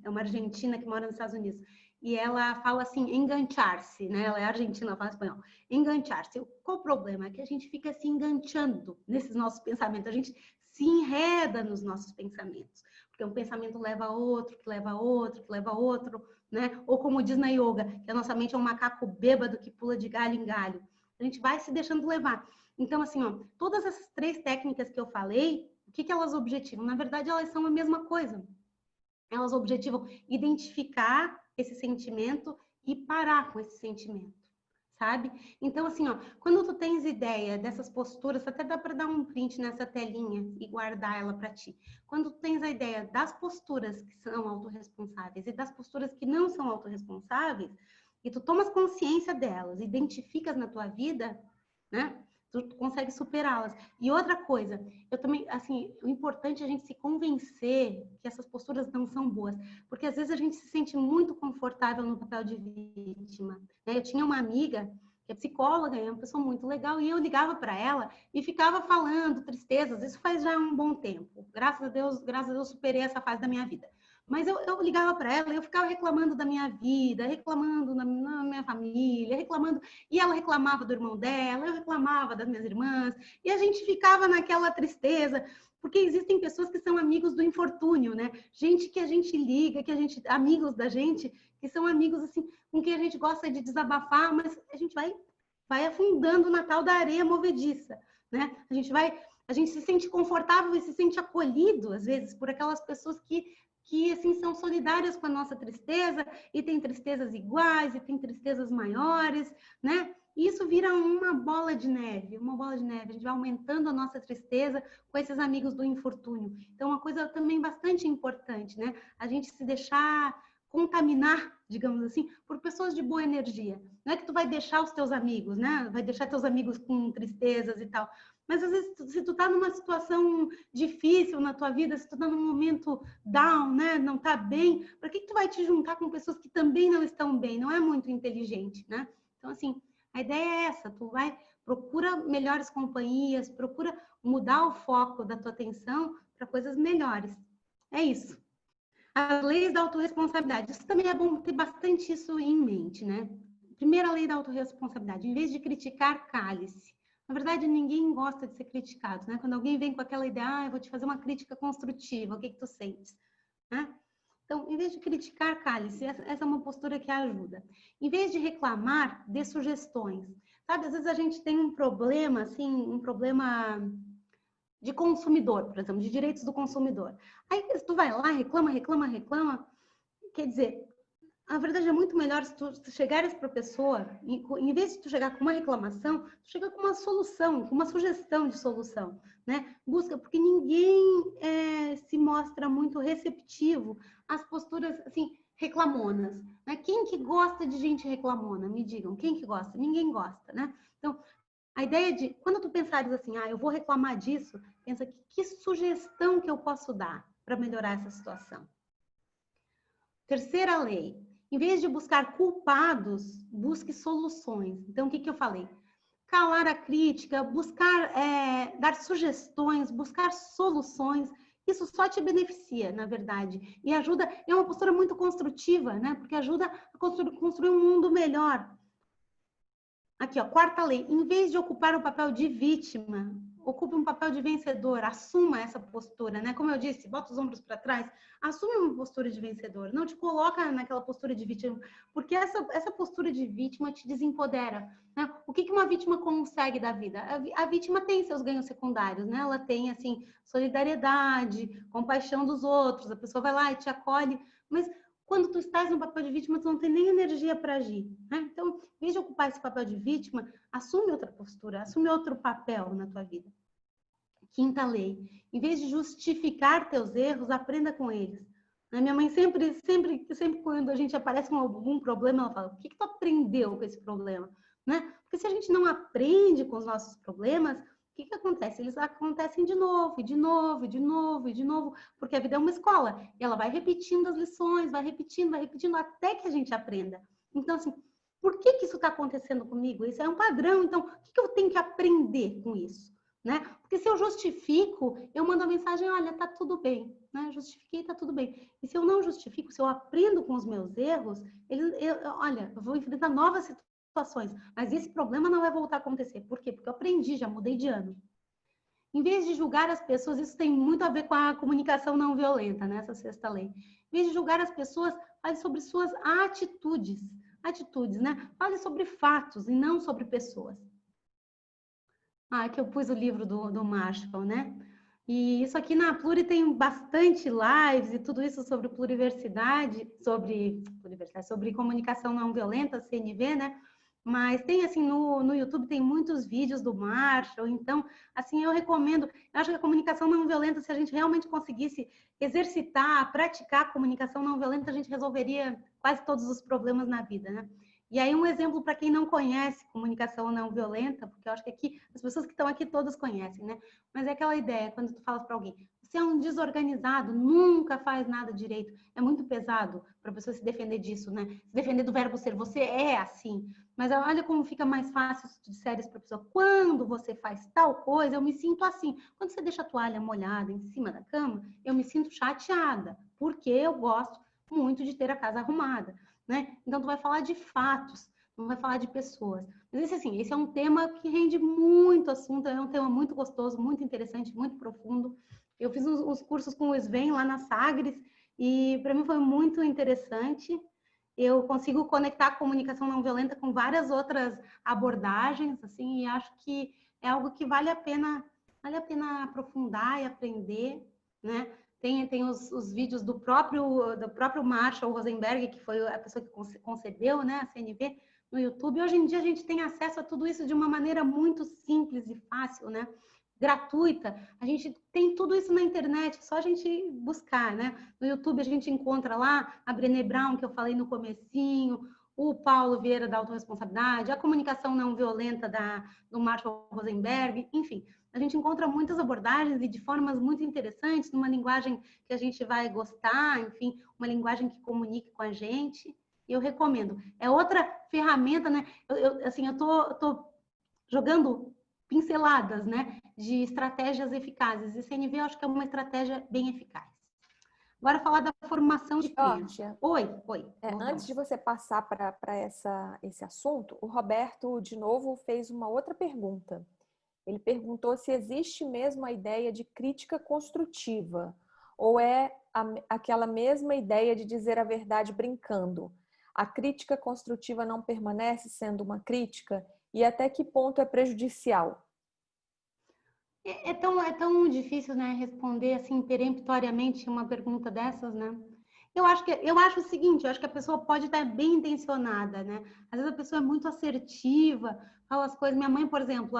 S1: é uma argentina que mora nos Estados Unidos. E ela fala assim, enganchar-se, né? Ela é argentina, ela fala espanhol. Enganchar-se. Qual o problema? É que a gente fica se enganchando nesses nossos pensamentos. A gente se enreda nos nossos pensamentos. Porque um pensamento leva a outro, que leva a outro, que leva a outro, né? Ou como diz na yoga, que a nossa mente é um macaco bêbado que pula de galho em galho. A gente vai se deixando levar. Então, assim, ó, todas essas 3 técnicas que eu falei, o que elas objetivam? Na verdade, elas são a mesma coisa. Elas objetivam identificar esse sentimento e parar com esse sentimento, sabe? Então, assim, ó, quando tu tens ideia dessas posturas, até dá para dar um print nessa telinha e guardar ela para ti. Quando tu tens a ideia das posturas que são autorresponsáveis e das posturas que não são autorresponsáveis, e tu tomas consciência delas, identificas na tua vida, né? Tu consegue superá-las. E outra coisa, eu também, assim, o importante é a gente se convencer que essas posturas não são boas, porque às vezes a gente se sente muito confortável no papel de vítima, né? Eu tinha uma amiga que é psicóloga, é uma pessoa muito legal, e eu ligava para ela e ficava falando tristezas, isso faz já um bom tempo. Graças a Deus superei essa fase da minha vida. Mas eu ligava para ela e eu ficava reclamando da minha vida, reclamando na minha família, reclamando. E ela reclamava do irmão dela, eu reclamava das minhas irmãs. E a gente ficava naquela tristeza, porque existem pessoas que são amigos do infortúnio, né? Gente que a gente liga, amigos da gente, que são amigos assim, com quem a gente gosta de desabafar, mas a gente vai afundando na tal da areia movediça, né? A gente se sente confortável e se sente acolhido, às vezes, por aquelas pessoas que assim, são solidárias com a nossa tristeza, e tem tristezas iguais, e tem tristezas maiores, né? E isso vira uma bola de neve. A gente vai aumentando a nossa tristeza com esses amigos do infortúnio. Então, uma coisa também bastante importante, né? A gente se deixar contaminar, digamos assim, por pessoas de boa energia. Não é que tu vai deixar os teus amigos, né? Vai deixar teus amigos com tristezas e tal, Mas às vezes, se tu tá numa situação difícil na tua vida, se tu tá num momento down, né, não tá bem, para que tu vai te juntar com pessoas que também não estão bem? Não é muito inteligente, né? Então, assim, a ideia é essa, procura melhores companhias, procura mudar o foco da tua atenção para coisas melhores. É isso. As leis da autorresponsabilidade. Isso também é bom ter bastante isso em mente, né? Primeira lei da autorresponsabilidade. Em vez de criticar, cale-se. Na verdade, ninguém gosta de ser criticado, né? Quando alguém vem com aquela ideia, eu vou te fazer uma crítica construtiva, o que tu sentes? Né? Então, em vez de criticar, cale-se. Essa é uma postura que ajuda. Em vez de reclamar, dê sugestões. Sabe, às vezes a gente tem um problema, assim, um problema de consumidor, por exemplo, de direitos do consumidor. Aí tu vai lá, reclama, quer dizer, a verdade é muito melhor se tu chegares para a pessoa, em vez de tu chegar com uma reclamação, tu chega com uma solução, com uma sugestão de solução, né? Busca, porque ninguém se mostra muito receptivo às posturas, assim, reclamonas, né? Quem que gosta de gente reclamona? Me digam, quem que gosta? Ninguém gosta, né? Então, a ideia de, quando tu pensares assim, eu vou reclamar disso, pensa que sugestão que eu posso dar para melhorar essa situação. Terceira lei, em vez de buscar culpados, busque soluções. Então, o que eu falei? Calar a crítica, buscar dar sugestões, buscar soluções, isso só te beneficia, na verdade, e ajuda, é uma postura muito construtiva, né? Porque ajuda a construir um mundo melhor. Aqui, ó, quarta lei. Em vez de ocupar o papel de vítima, ocupe um papel de vencedor. Assuma essa postura, né? Como eu disse, bota os ombros para trás. Assume uma postura de vencedor. Não te coloca naquela postura de vítima, porque essa postura de vítima te desempodera, né? O que uma vítima consegue da vida? A vítima tem seus ganhos secundários, né? Ela tem, assim, solidariedade, compaixão dos outros. A pessoa vai lá e te acolhe, mas quando tu estás no papel de vítima, tu não tem nem energia para agir, né? Então, em vez de ocupar esse papel de vítima, assume outra postura, assume outro papel na tua vida. Quinta lei, em vez de justificar teus erros, aprenda com eles. A minha mãe sempre quando a gente aparece com algum problema, ela fala, o que tu aprendeu com esse problema? Né? Porque se a gente não aprende com os nossos problemas, o que acontece? Eles acontecem de novo, de novo, porque a vida é uma escola. E ela vai repetindo as lições, vai repetindo, até que a gente aprenda. Então, assim, por que isso está acontecendo comigo? Isso é um padrão. Então, o que eu tenho que aprender com isso? Né? Porque se eu justifico, eu mando a mensagem, olha, tá tudo bem. Né? Justifiquei, tá tudo bem. E se eu não justifico, se eu aprendo com os meus erros, olha, eu vou enfrentar novas situações, mas esse problema não vai voltar a acontecer. Por quê? Porque eu aprendi, já mudei de ano. Em vez de julgar as pessoas, isso tem muito a ver com a comunicação não violenta, né? Essa sexta lei. Em vez de julgar as pessoas, fale sobre suas atitudes, né? Fale sobre fatos e não sobre pessoas. Que eu pus o livro do Marshall, né? E isso aqui na Pluri tem bastante lives e tudo isso sobre pluriversidade, sobre comunicação não violenta, CNV, né? Mas tem, assim, no YouTube tem muitos vídeos do Marshall, então, assim, eu recomendo, eu acho que a comunicação não violenta, se a gente realmente conseguisse exercitar, praticar a comunicação não violenta, a gente resolveria quase todos os problemas na vida, né? E aí um exemplo para quem não conhece comunicação não violenta, porque eu acho que aqui, as pessoas que estão aqui todas conhecem, né? Mas é aquela ideia, quando tu fala para alguém, você é um desorganizado, nunca faz nada direito, é muito pesado para a pessoa se defender disso, né? Se defender do verbo ser, você é assim. Mas olha como fica mais fácil se tu disseres para a pessoa, quando você faz tal coisa, eu me sinto assim. Quando você deixa a toalha molhada em cima da cama, eu me sinto chateada, porque eu gosto muito de ter a casa arrumada. Né? Então, tu vai falar de fatos, não vai falar de pessoas. Mas esse é um tema que rende muito assunto, é um tema muito gostoso, muito interessante, muito profundo. Eu fiz uns cursos com o Sven lá na Sagres e para mim foi muito interessante. Eu consigo conectar a comunicação não violenta com várias outras abordagens, assim, e acho que é algo que vale a pena aprofundar e aprender, né? Tem os vídeos do próprio Marshall Rosenberg, que foi a pessoa que concebeu, né, a CNV, no YouTube. Hoje em dia a gente tem acesso a tudo isso de uma maneira muito simples e fácil, né? Gratuita. A gente tem tudo isso na internet, é só a gente buscar, né? No YouTube a gente encontra lá a Brené Brown, que eu falei no comecinho, o Paulo Vieira da autorresponsabilidade, a comunicação não violenta do Marshall Rosenberg, enfim. A gente encontra muitas abordagens e de formas muito interessantes, numa linguagem que a gente vai gostar, enfim, uma linguagem que comunique com a gente. E eu recomendo. É outra ferramenta, né? Eu tô jogando pinceladas, né, de estratégias eficazes. E CNV eu acho que é uma estratégia bem eficaz. Agora falar da formação de clientes. Oi.
S2: Antes de você passar para esse assunto, o Roberto, de novo, fez uma outra pergunta. Ele perguntou se existe mesmo a ideia de crítica construtiva, ou é aquela mesma ideia de dizer a verdade brincando. A crítica construtiva não permanece sendo uma crítica? E até que ponto é prejudicial?
S1: É tão difícil, né, responder assim peremptoriamente uma pergunta dessas, né? Eu acho o seguinte, eu acho que a pessoa pode estar bem intencionada, né? Às vezes a pessoa é muito assertiva, fala as coisas. Minha mãe, por exemplo,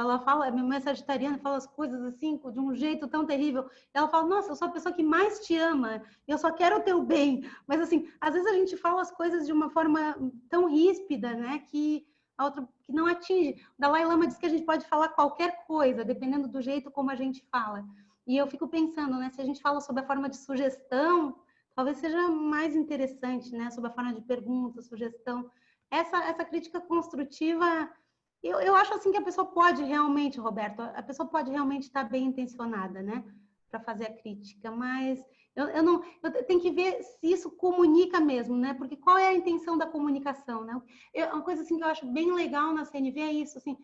S1: minha mãe é sagitariana, fala as coisas assim de um jeito tão terrível. Ela fala: "Nossa, eu sou a pessoa que mais te ama, eu só quero o teu bem". Mas assim, às vezes a gente fala as coisas de uma forma tão ríspida, né, que a outra que não atinge. O Dalai Lama diz que a gente pode falar qualquer coisa, dependendo do jeito como a gente fala. E eu fico pensando, né, se a gente fala sobre a forma de sugestão, talvez seja mais interessante, né, sobre a forma de pergunta, sugestão. Essa crítica construtiva, eu acho assim que a pessoa pode realmente, Roberto, a pessoa pode realmente estar bem intencionada, né, para fazer a crítica, mas eu tenho que ver se isso comunica mesmo, né? Porque qual é a intenção da comunicação, né? Uma coisa assim que eu acho bem legal na CNV é isso, assim, o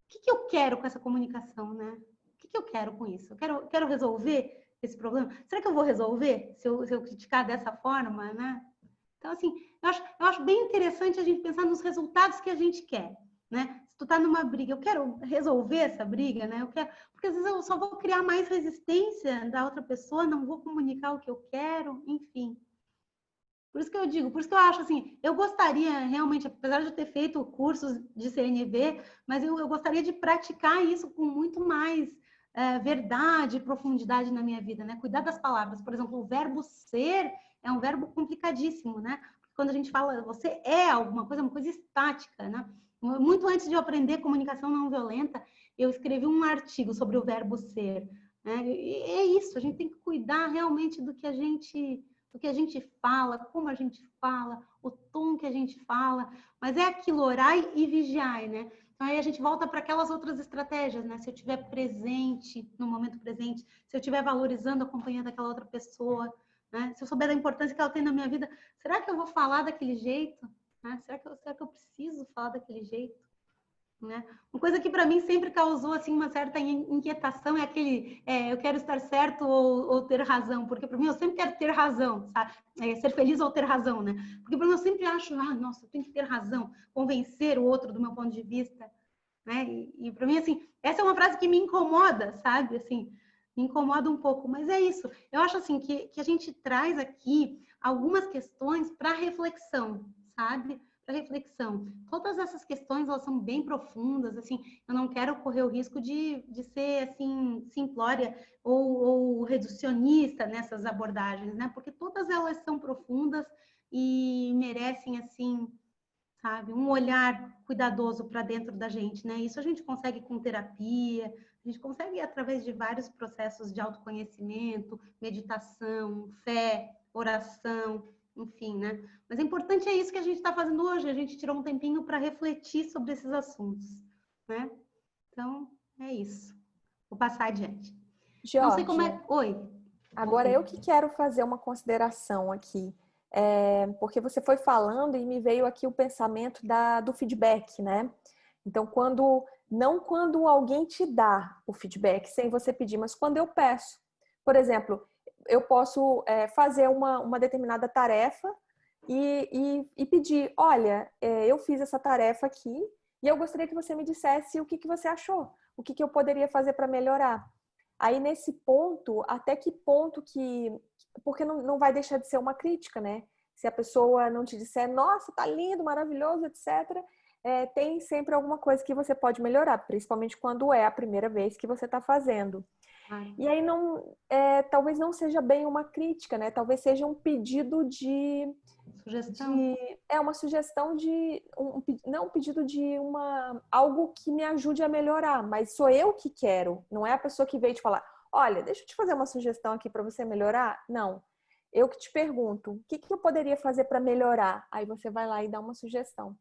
S1: que eu quero com essa comunicação, né? O que eu quero com isso? Eu quero resolver esse problema? Será que eu vou resolver se eu criticar dessa forma, né? Então, assim, eu acho bem interessante a gente pensar nos resultados que a gente quer, né? Se tu tá numa briga, eu quero resolver essa briga, né? Porque às vezes eu só vou criar mais resistência da outra pessoa, não vou comunicar o que eu quero, enfim. Por isso que eu digo, por isso que eu acho assim, eu gostaria realmente, apesar de eu ter feito cursos de CNV, mas eu gostaria de praticar isso com muito mais verdade e profundidade na minha vida, né? Cuidar das palavras. Por exemplo, o verbo ser é um verbo complicadíssimo, né? Porque quando a gente fala você é alguma coisa, é uma coisa estática, né? Muito antes de eu aprender comunicação não violenta, eu escrevi um artigo sobre o verbo ser, né? E é isso, a gente tem que cuidar realmente do que a gente fala, como a gente fala, o tom que a gente fala, mas é aquilo, orai e vigiai, né? Então aí a gente volta para aquelas outras estratégias, né? Se eu estiver presente, no momento presente, se eu estiver valorizando, acompanhando aquela outra pessoa, né? Se eu souber da importância que ela tem na minha vida, será que eu vou falar daquele jeito? Né? Será que eu preciso falar daquele jeito? Né? Uma coisa que para mim sempre causou assim uma certa inquietação é aquele eu quero estar certo ou ter razão, porque para mim eu sempre quero ter razão, sabe? Ser feliz ou ter razão, né? Porque para mim eu sempre acho, nossa, eu tenho que ter razão, convencer o outro do meu ponto de vista, né? E para mim assim, essa é uma frase que me incomoda, sabe? Assim, me incomoda um pouco, mas é isso. Eu acho assim que a gente traz aqui algumas questões para reflexão, sabe? Reflexão. Todas essas questões, elas são bem profundas, assim, eu não quero correr o risco de ser, assim, simplória ou reducionista nessas abordagens, né? Porque todas elas são profundas e merecem, assim, sabe, um olhar cuidadoso para dentro da gente, né? Isso a gente consegue com terapia, a gente consegue através de vários processos de autoconhecimento, meditação, fé, oração, enfim, né? Mas é importante é isso que a gente está fazendo hoje, a gente tirou um tempinho para refletir sobre esses assuntos, né? Então, é isso. Vou passar adiante. Não sei como é... Oi.
S2: Agora eu que quero fazer uma consideração aqui, porque você foi falando e me veio aqui o pensamento do feedback, né? Então, não quando alguém te dá o feedback sem você pedir, mas quando eu peço. Por exemplo, eu posso fazer uma determinada tarefa e pedir, olha, eu fiz essa tarefa aqui e eu gostaria que você me dissesse o que você achou, o que eu poderia fazer para melhorar. Aí, nesse ponto, até que ponto que... Porque não vai deixar de ser uma crítica, né? Se a pessoa não te disser, nossa, tá lindo, maravilhoso, etc., tem sempre alguma coisa que você pode melhorar, principalmente quando é a primeira vez que você está fazendo.
S1: Claro.
S2: E aí talvez não seja bem uma crítica, né? Talvez seja um pedido
S1: Sugestão.
S2: uma sugestão não um pedido de algo que me ajude a melhorar, mas sou eu que quero, não é a pessoa que veio te falar, olha, deixa eu te fazer uma sugestão aqui para você melhorar. Não, eu que te pergunto, o que eu poderia fazer para melhorar? Aí você vai lá e dá uma sugestão.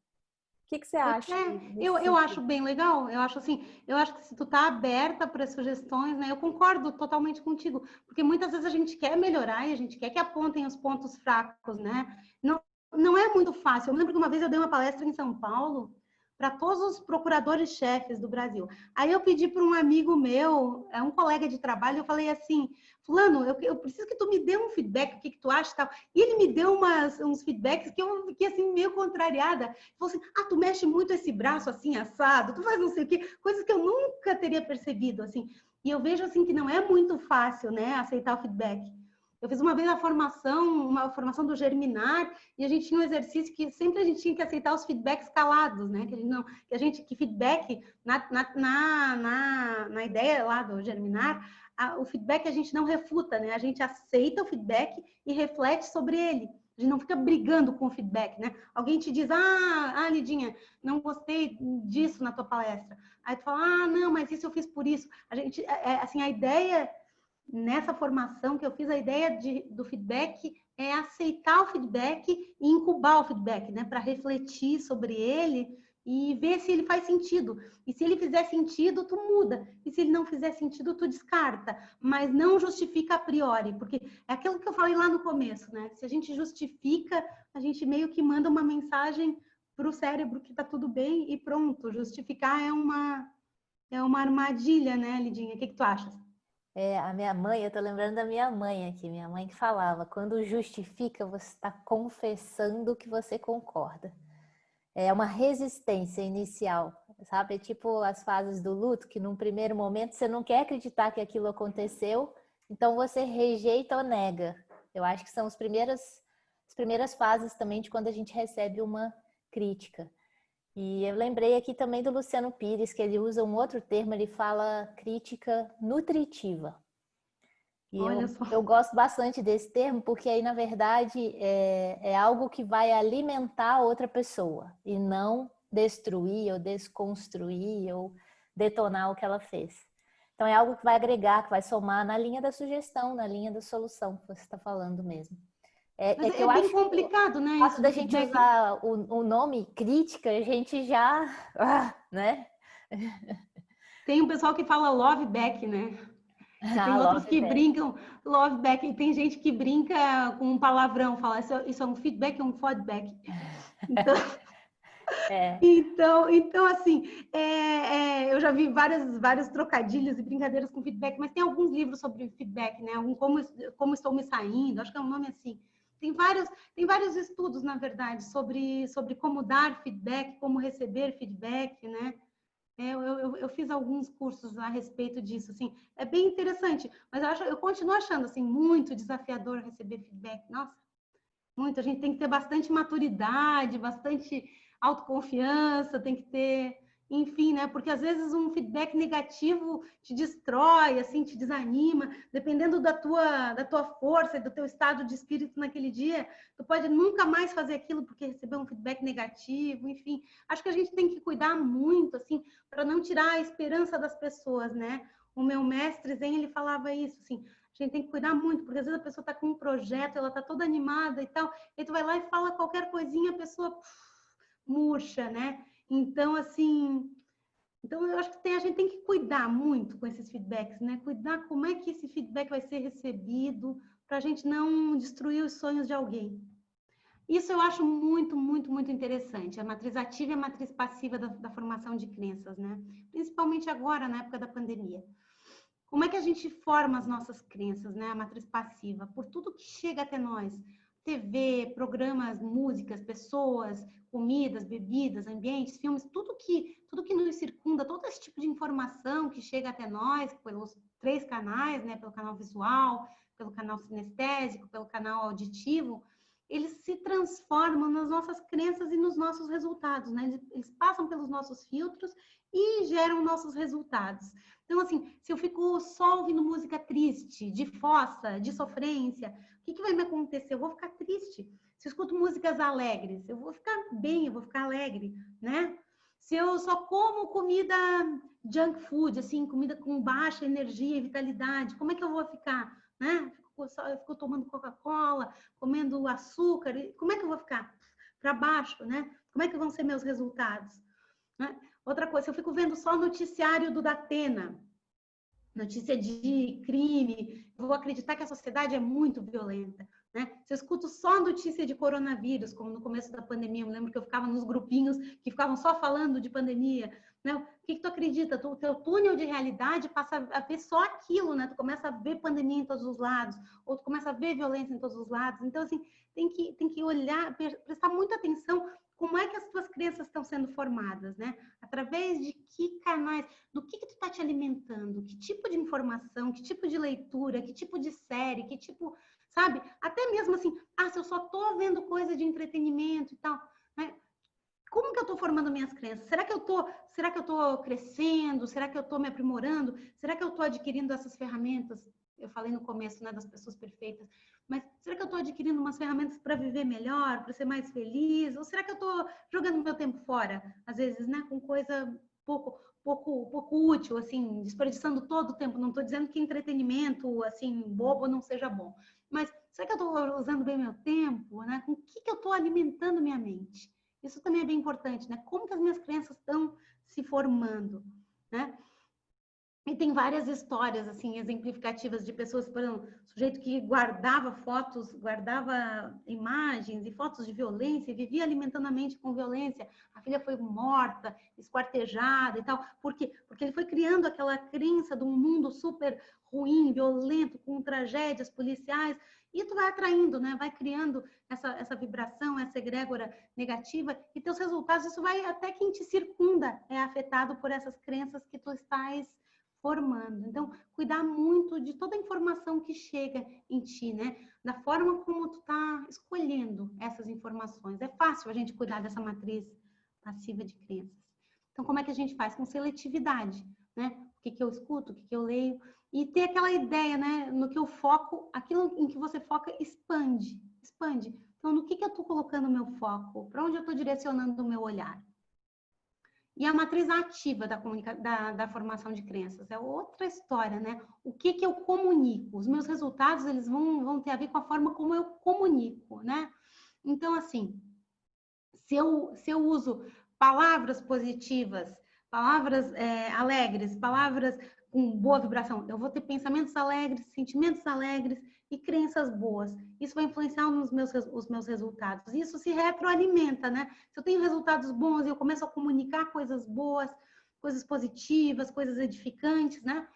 S2: O que você acha nesse
S1: Eu acho
S2: sentido?
S1: bem legal. Eu acho assim, eu acho que se tu tá aberta para sugestões, né? Eu concordo totalmente contigo, porque muitas vezes a gente quer melhorar e a gente quer que apontem os pontos fracos, né? Não, não é muito fácil. Eu me lembro que uma vez eu dei uma palestra em São Paulo para todos os procuradores-chefes do Brasil. Aí eu pedi para um amigo meu, um colega de trabalho, eu falei assim, fulano, eu preciso que tu me dê um feedback, o que tu acha e tal. E ele me deu uns feedbacks que eu fiquei assim meio contrariada. Falou assim, tu mexe muito esse braço assim, assado, tu faz não sei o quê, coisas que eu nunca teria percebido, assim. E eu vejo assim que não é muito fácil, né, aceitar o feedback. Eu fiz uma vez uma formação do Germinar, e a gente tinha um exercício que sempre a gente tinha que aceitar os feedbacks calados, né? Que feedback, na ideia lá do Germinar, o feedback a gente não refuta, né? A gente aceita o feedback e reflete sobre ele. A gente não fica brigando com o feedback, né? Alguém te diz, Lidinha, não gostei disso na tua palestra. Aí tu fala, não, mas isso eu fiz por isso. Assim, a ideia nessa formação que eu fiz, a ideia do feedback é aceitar o feedback e incubar o feedback, né? Para refletir sobre ele e ver se ele faz sentido. E se ele fizer sentido, tu muda. E se ele não fizer sentido, tu descarta. Mas não justifica a priori, porque é aquilo que eu falei lá no começo, né? Se a gente justifica, a gente meio que manda uma mensagem para o cérebro que tá tudo bem e pronto. Justificar é uma armadilha, né, Lidinha? O que tu achas?
S3: A minha mãe, eu tô lembrando da minha mãe aqui, minha mãe que falava, quando justifica, você está confessando que você concorda. É uma resistência inicial, sabe? É tipo as fases do luto, que num primeiro momento você não quer acreditar que aquilo aconteceu, então você rejeita ou nega. Eu acho que são as primeiras fases também de quando a gente recebe uma crítica. E eu lembrei aqui também do Luciano Pires, que ele usa um outro termo, ele fala crítica nutritiva. E
S1: Olha só.
S3: eu gosto bastante desse termo, porque aí, na verdade, é algo que vai alimentar a outra pessoa e não destruir ou desconstruir ou detonar o que ela fez. Então, é algo que vai agregar, que vai somar na linha da sugestão, na linha da solução que você está falando mesmo.
S1: Mas
S3: Que
S1: é
S3: eu
S1: bem
S3: acho que
S1: complicado, né?
S3: o fato
S1: Isso
S3: da
S1: do
S3: gente
S1: feedback.
S3: usar o nome crítica, a gente já, né?
S1: Tem um pessoal que fala love back, né? E tem
S3: A
S1: outros
S3: love
S1: que
S3: back.
S1: brincam love back. E tem gente que brinca com um palavrão, fala isso é um feedback, é um feedback. Então,
S3: É.
S1: então assim, eu já vi vários trocadilhos e brincadeiras com feedback, mas tem alguns livros sobre feedback, né? Como estou me saindo, acho que é um nome assim. Tem vários estudos, na verdade, sobre como dar feedback, como receber feedback, né? Eu fiz alguns cursos a respeito disso, assim, é bem interessante, mas eu continuo achando, assim, muito desafiador receber feedback, nossa, muito, a gente tem que ter bastante maturidade, bastante autoconfiança, tem que ter, enfim, né, porque às vezes um feedback negativo te destrói, assim, te desanima, dependendo da tua força e do teu estado de espírito naquele dia, tu pode nunca mais fazer aquilo porque recebeu um feedback negativo, enfim, acho que a gente tem que cuidar muito, assim, para não tirar a esperança das pessoas, né, o meu mestre Zen, ele falava isso, assim, a gente tem que cuidar muito, porque às vezes a pessoa está com um projeto, ela está toda animada e tal, e tu vai lá e fala qualquer coisinha, a pessoa murcha, né? Então, assim, eu acho que a gente tem que cuidar muito com esses feedbacks, né? Cuidar como é que esse feedback vai ser recebido, para a gente não destruir os sonhos de alguém. Isso eu acho muito, muito, muito interessante, a matriz ativa e a matriz passiva da formação de crenças, né? Principalmente agora, na época da pandemia. Como é que a gente forma as nossas crenças, né? A matriz passiva, por tudo que chega até nós. TV, programas, músicas, pessoas, comidas, bebidas, ambientes, filmes, tudo que nos circunda, todo esse tipo de informação que chega até nós pelos 3 canais, né? Pelo canal visual, pelo canal sinestésico, pelo canal auditivo, eles se transformam nas nossas crenças e nos nossos resultados, né? Eles passam pelos nossos filtros e geram nossos resultados. Então, assim, se eu fico só ouvindo música triste, de fossa, de sofrência, o que vai me acontecer? Eu vou ficar triste. Se eu escuto músicas alegres, eu vou ficar bem, eu vou ficar alegre, né? Se eu só como comida junk food, assim, comida com baixa energia e vitalidade, como é que eu vou ficar, né? Eu fico tomando Coca-Cola, comendo açúcar, como é que eu vou ficar? Para baixo, né? Como é que vão ser meus resultados? Né? Outra coisa, se eu fico vendo só noticiário do Datena, notícia de crime, eu vou acreditar que a sociedade é muito violenta, né? Se eu escuto só notícia de coronavírus, como no começo da pandemia, eu me lembro que eu ficava nos grupinhos que ficavam só falando de pandemia, né? O que tu acredita? O teu túnel de realidade passa a ver só aquilo, né? Tu começa a ver pandemia em todos os lados, ou tu começa a ver violência em todos os lados. Então, assim, tem que olhar, prestar muita atenção como é que as tuas crenças estão sendo formadas, né? Através de que canais, do que tu está te alimentando, que tipo de informação, que tipo de leitura, que tipo de série, que tipo, sabe? Até mesmo assim, se eu só tô vendo coisa de entretenimento e tal, né? Como que eu estou formando minhas crenças? Será que eu tô crescendo? Será que eu estou me aprimorando? Será que eu estou adquirindo essas ferramentas? Eu falei no começo, né, das pessoas perfeitas, mas será que eu estou adquirindo umas ferramentas para viver melhor, para ser mais feliz? Ou será que eu estou jogando meu tempo fora, às vezes, né, com coisa pouco útil, assim, desperdiçando todo o tempo? Não estou dizendo que entretenimento, assim, bobo não seja bom, mas será que eu estou usando bem meu tempo, né? Com o que eu estou alimentando minha mente? Isso também é bem importante, né? Como que as minhas crenças estão se formando, né? E tem várias histórias, assim, exemplificativas de pessoas, por exemplo, sujeito que guardava fotos, guardava imagens e fotos de violência e vivia alimentando a mente com violência. A filha foi morta, esquartejada e tal. Por quê? Porque ele foi criando aquela crença de um mundo super ruim, violento, com tragédias policiais. E tu vai atraindo, né? Vai criando essa vibração, essa egrégora negativa, e teus resultados, isso vai até quem te circunda é afetado por essas crenças que tu estás formando. Então, cuidar muito de toda a informação que chega em ti, né? Da forma como tu tá escolhendo essas informações. É fácil a gente cuidar dessa matriz passiva de crenças. Então, como é que a gente faz? Com seletividade, né? O que eu escuto, o que eu leio, e ter aquela ideia, né? No que eu foco, aquilo em que você foca expande. Então, no que eu tô colocando o meu foco? Para onde eu tô direcionando o meu olhar? E a matriz ativa da formação de crenças é outra história, né? O que eu comunico? Os meus resultados, eles vão ter a ver com a forma como eu comunico, né? Então, assim, se eu uso palavras positivas, palavras alegres, palavras com boa vibração, eu vou ter pensamentos alegres, sentimentos alegres e crenças boas. Isso vai influenciar os meus resultados. Isso se retroalimenta, né? Se eu tenho resultados bons e eu começo a comunicar coisas boas, coisas positivas, coisas edificantes, né?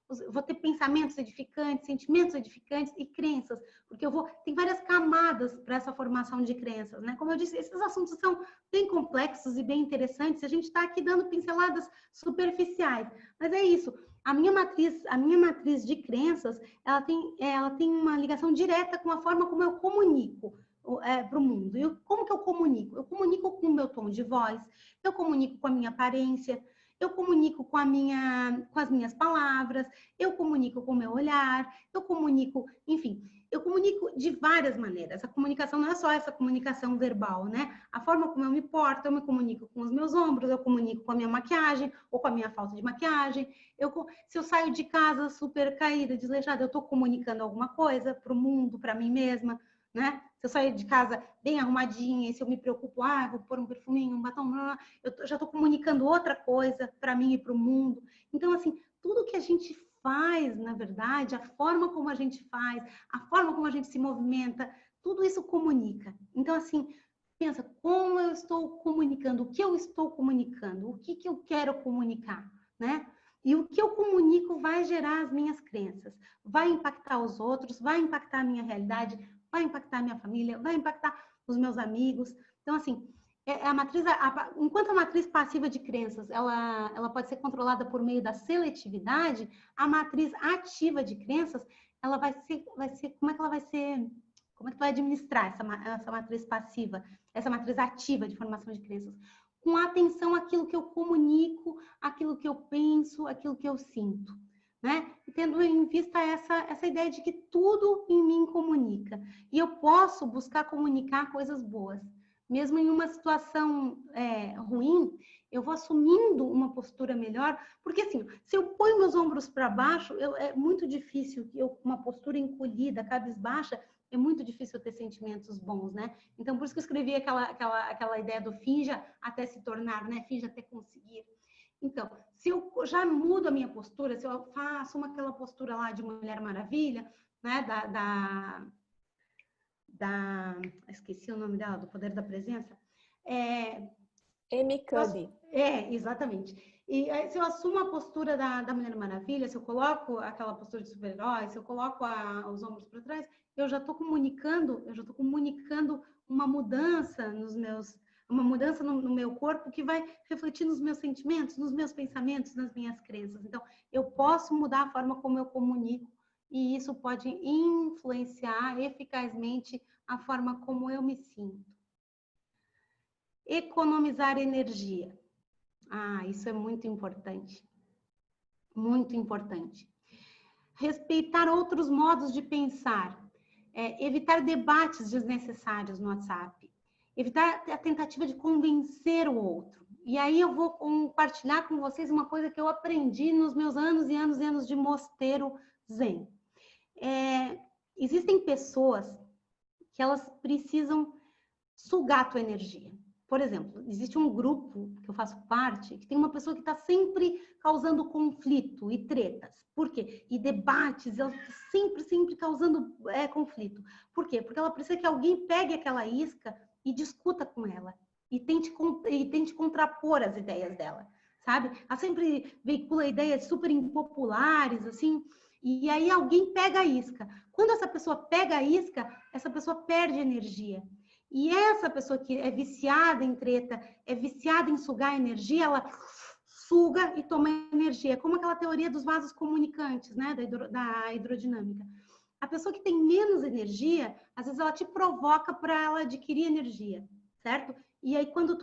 S1: Eu vou ter pensamentos edificantes, sentimentos edificantes e crenças, porque tem várias camadas para essa formação de crenças, né? Como eu disse, esses assuntos são bem complexos e bem interessantes, a gente está aqui dando pinceladas superficiais, mas é isso. A minha matriz de crenças, ela tem uma ligação direta com a forma como eu comunico para o mundo. E como que eu comunico? Eu comunico com o meu tom de voz, eu comunico com a minha aparência, eu comunico com as minhas palavras, eu comunico com o meu olhar, eu comunico de várias maneiras. A comunicação não é só essa comunicação verbal, né? A forma como eu me porto, eu me comunico com os meus ombros, eu comunico com a minha maquiagem ou com a minha falta de maquiagem. Se eu saio de casa super caída, desleixada, eu estou comunicando alguma coisa para o mundo, para mim mesma, né? Se eu sair de casa bem arrumadinha, e se eu me preocupo, vou pôr um perfuminho, um batom, eu já estou comunicando outra coisa para mim e para o mundo. Então, assim, tudo que a gente faz, na verdade, a forma como a gente faz, a forma como a gente se movimenta, tudo isso comunica. Então, assim, pensa, como eu estou comunicando, o que eu estou comunicando, o que eu quero comunicar, né? E o que eu comunico vai gerar as minhas crenças, vai impactar os outros, vai impactar a minha realidade, vai impactar a minha família, vai impactar os meus amigos. Então, assim, enquanto a matriz passiva de crenças, ela pode ser controlada por meio da seletividade, a matriz ativa de crenças, ela vai ser, como é que ela vai ser Como é que tu vai administrar essa matriz passiva, essa matriz ativa de formação de crenças? Com atenção àquilo que eu comunico, àquilo que eu penso, àquilo que eu sinto, né? E tendo em vista essa ideia de que tudo em mim comunica. E eu posso buscar comunicar coisas boas. Mesmo em uma situação ruim, eu vou assumindo uma postura melhor, porque assim, se eu ponho meus ombros para baixo, é muito difícil, uma postura encolhida, cabisbaixa, é muito difícil ter sentimentos bons, né? Então, por isso que eu escrevi aquela ideia do finja até se tornar, né? Finja até conseguir. Então, se eu já mudo a minha postura, se eu faço aquela postura lá de Mulher Maravilha, né? Esqueci o nome dela, do Poder da Presença.
S2: Amy Cuddy.
S1: Exatamente. E aí, se eu assumo a postura da Mulher Maravilha, se eu coloco aquela postura de super-herói, se eu coloco os ombros para trás, eu já estou comunicando uma mudança no meu corpo que vai refletir nos meus sentimentos, nos meus pensamentos, nas minhas crenças. Então, eu posso mudar a forma como eu comunico e isso pode influenciar eficazmente a forma como eu me sinto. Economizar energia. Isso é muito importante. Muito importante. Respeitar outros modos de pensar. Evitar debates desnecessários no WhatsApp. Evitar a tentativa de convencer o outro. E aí eu vou compartilhar com vocês uma coisa que eu aprendi nos meus anos e anos e anos de mosteiro zen. Existem pessoas que elas precisam sugar a tua energia. Por exemplo, existe um grupo que eu faço parte, que tem uma pessoa que está sempre causando conflito e tretas. Por quê? E debates, ela está sempre causando conflito. Por quê? Porque ela precisa que alguém pegue aquela isca e discuta com ela. E tente contrapor as ideias dela, sabe? Ela sempre veicula ideias super impopulares, assim, e aí alguém pega a isca. Quando essa pessoa pega a isca, essa pessoa perde energia. E essa pessoa que é viciada em treta, é viciada em sugar energia, ela suga e toma energia. Como aquela teoria dos vasos comunicantes, né, da hidrodinâmica. A pessoa que tem menos energia, às vezes ela te provoca para ela adquirir energia, certo? E aí quando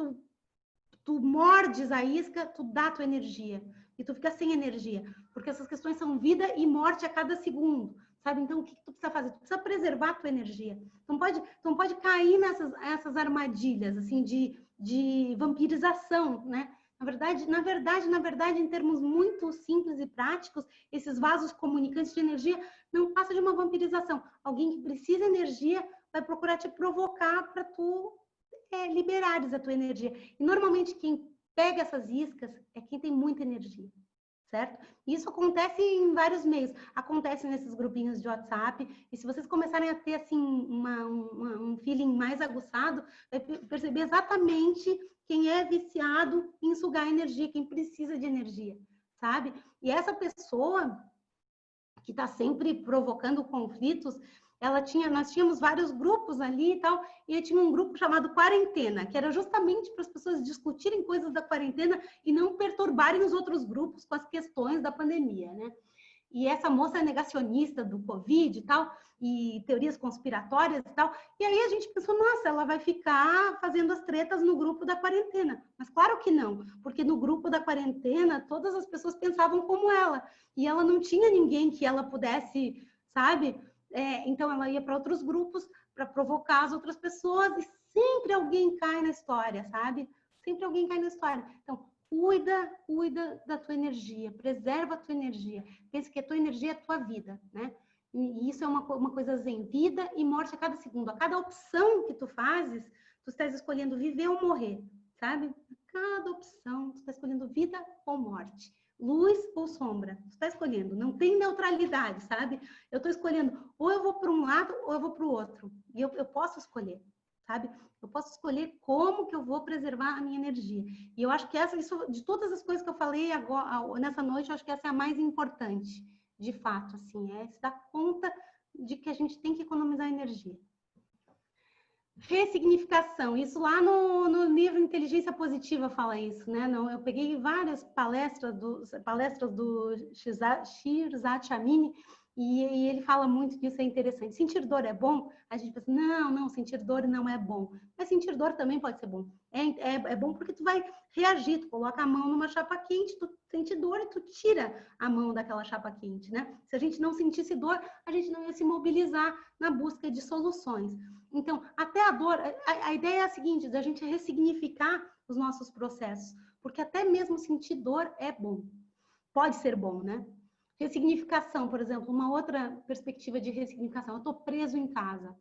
S1: tu mordes a isca, tu dá tua energia. E tu fica sem energia. Porque essas questões são vida e morte a cada segundo. Sabe? Então, o que tu precisa fazer? Tu precisa preservar a tua energia. Tu não pode cair nessas armadilhas, assim, de vampirização, né? Na verdade, em termos muito simples e práticos, esses vasos comunicantes de energia não passam de uma vampirização. Alguém que precisa de energia vai procurar te provocar para tu liberares a tua energia. E, normalmente, quem pega essas iscas é quem tem muita energia. Certo? Isso acontece em vários meios. Acontece nesses grupinhos de WhatsApp. E se vocês começarem a ter assim um feeling mais aguçado, vai perceber exatamente quem é viciado em sugar energia, quem precisa de energia, sabe? E essa pessoa que está sempre provocando conflitos, nós tínhamos vários grupos ali e tal, e tinha um grupo chamado Quarentena, que era justamente para as pessoas discutirem coisas da quarentena e não perturbarem os outros grupos com as questões da pandemia, né? E essa moça é negacionista do Covid e tal, e teorias conspiratórias e tal, e aí a gente pensou, nossa, ela vai ficar fazendo as tretas no grupo da quarentena. Mas claro que não, porque no grupo da quarentena todas as pessoas pensavam como ela, e ela não tinha ninguém que ela pudesse, sabe? Então ela ia para outros grupos para provocar as outras pessoas e sempre alguém cai na história, sabe? Sempre alguém cai na história. Então, cuida da tua energia, preserva a tua energia. Pensa que a tua energia é a tua vida, né? E isso é uma coisa zen, vida e morte a cada segundo. A cada opção que tu fazes, tu estás escolhendo viver ou morrer, sabe? A cada opção, tu está escolhendo vida ou morte. Luz ou sombra, tu está escolhendo, não tem neutralidade, sabe? Eu estou escolhendo, ou eu vou para um lado ou eu vou para o outro. E eu posso escolher, sabe? Eu posso escolher como que eu vou preservar a minha energia. E eu acho que de todas as coisas que eu falei agora, nessa noite, eu acho que essa é a mais importante, de fato, assim, se dar conta de que a gente tem que economizar energia. Ressignificação, isso lá no livro Inteligência Positiva fala isso, né? Eu peguei várias palestras do Shirzad Chamine E ele fala muito disso, é interessante. Sentir dor é bom? A gente pensa, não, sentir dor não é bom. Mas sentir dor também pode ser bom. É bom porque tu vai reagir, tu coloca a mão numa chapa quente, tu sente dor e tu tira a mão daquela chapa quente, né? Se a gente não sentisse dor, a gente não ia se mobilizar na busca de soluções. Então, até a dor, a ideia é a seguinte, da gente ressignificar os nossos processos, porque até mesmo sentir dor é bom. Pode ser bom, né? Ressignificação, por exemplo, uma outra perspectiva de ressignificação. Eu estou preso em casa.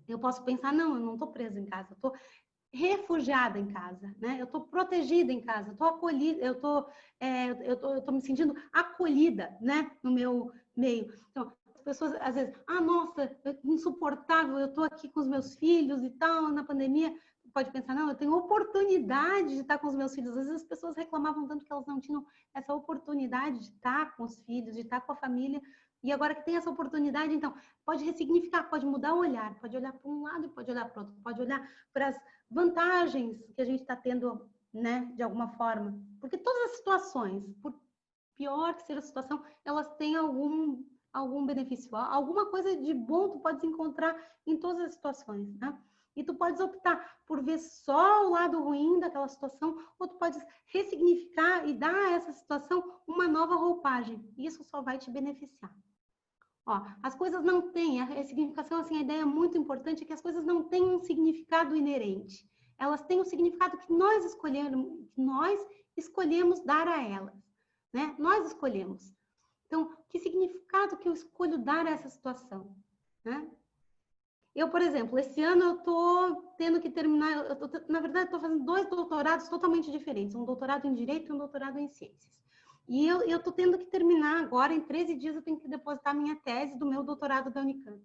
S1: Eu posso pensar, não, eu não estou preso em casa. Eu estou refugiada em casa, né? Eu estou protegida em casa. Eu estou acolhida. Eu estou me sentindo acolhida, né? No meu meio. Então, as pessoas às vezes, nossa, insuportável. Eu estou aqui com os meus filhos e tal na pandemia. Pode pensar, não, eu tenho oportunidade de estar com os meus filhos. Às vezes as pessoas reclamavam tanto que elas não tinham essa oportunidade de estar com os filhos, de estar com a família. E agora que tem essa oportunidade, então, pode ressignificar, pode mudar o olhar, pode olhar para um lado e pode olhar para o outro, pode olhar para as vantagens que a gente está tendo, né, de alguma forma. Porque todas as situações, por pior que seja a situação, elas têm algum benefício, alguma coisa de bom tu pode encontrar em todas as situações, né? E tu podes optar por ver só o lado ruim daquela situação, ou tu podes ressignificar e dar a essa situação uma nova roupagem. Isso só vai te beneficiar. Ó, as coisas não têm, a ressignificação, assim, a ideia muito importante é que as coisas não têm um significado inerente. Elas têm um significado que nós escolhemos dar a elas, né? Nós escolhemos. Então, que significado que eu escolho dar a essa situação, né? Eu, por exemplo, esse ano eu estou tendo que terminar, na verdade, estou fazendo 2 doutorados totalmente diferentes, um doutorado em Direito e um doutorado em Ciências. E eu estou tendo que terminar agora, em 13 dias eu tenho que depositar minha tese do meu doutorado da Unicamp.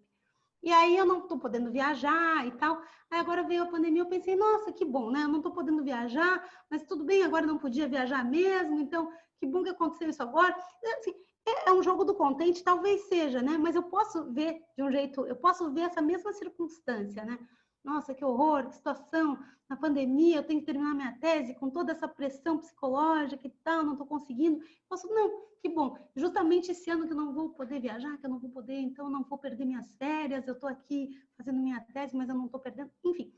S1: E aí eu não estou podendo viajar e tal. Aí agora veio a pandemia, eu pensei, nossa, que bom, né? Eu não estou podendo viajar, mas tudo bem, agora não podia viajar mesmo, então que bom que aconteceu isso agora. Assim, é um jogo do contente, talvez seja, né? Mas eu posso ver de um jeito, eu posso ver essa mesma circunstância, né? Nossa, que horror, que situação, na pandemia, eu tenho que terminar minha tese com toda essa pressão psicológica e tal, não estou conseguindo. Não, que bom, justamente esse ano que eu não vou poder viajar, que eu não vou poder, então eu não vou perder minhas férias, eu estou aqui fazendo minha tese, mas eu não estou perdendo, enfim.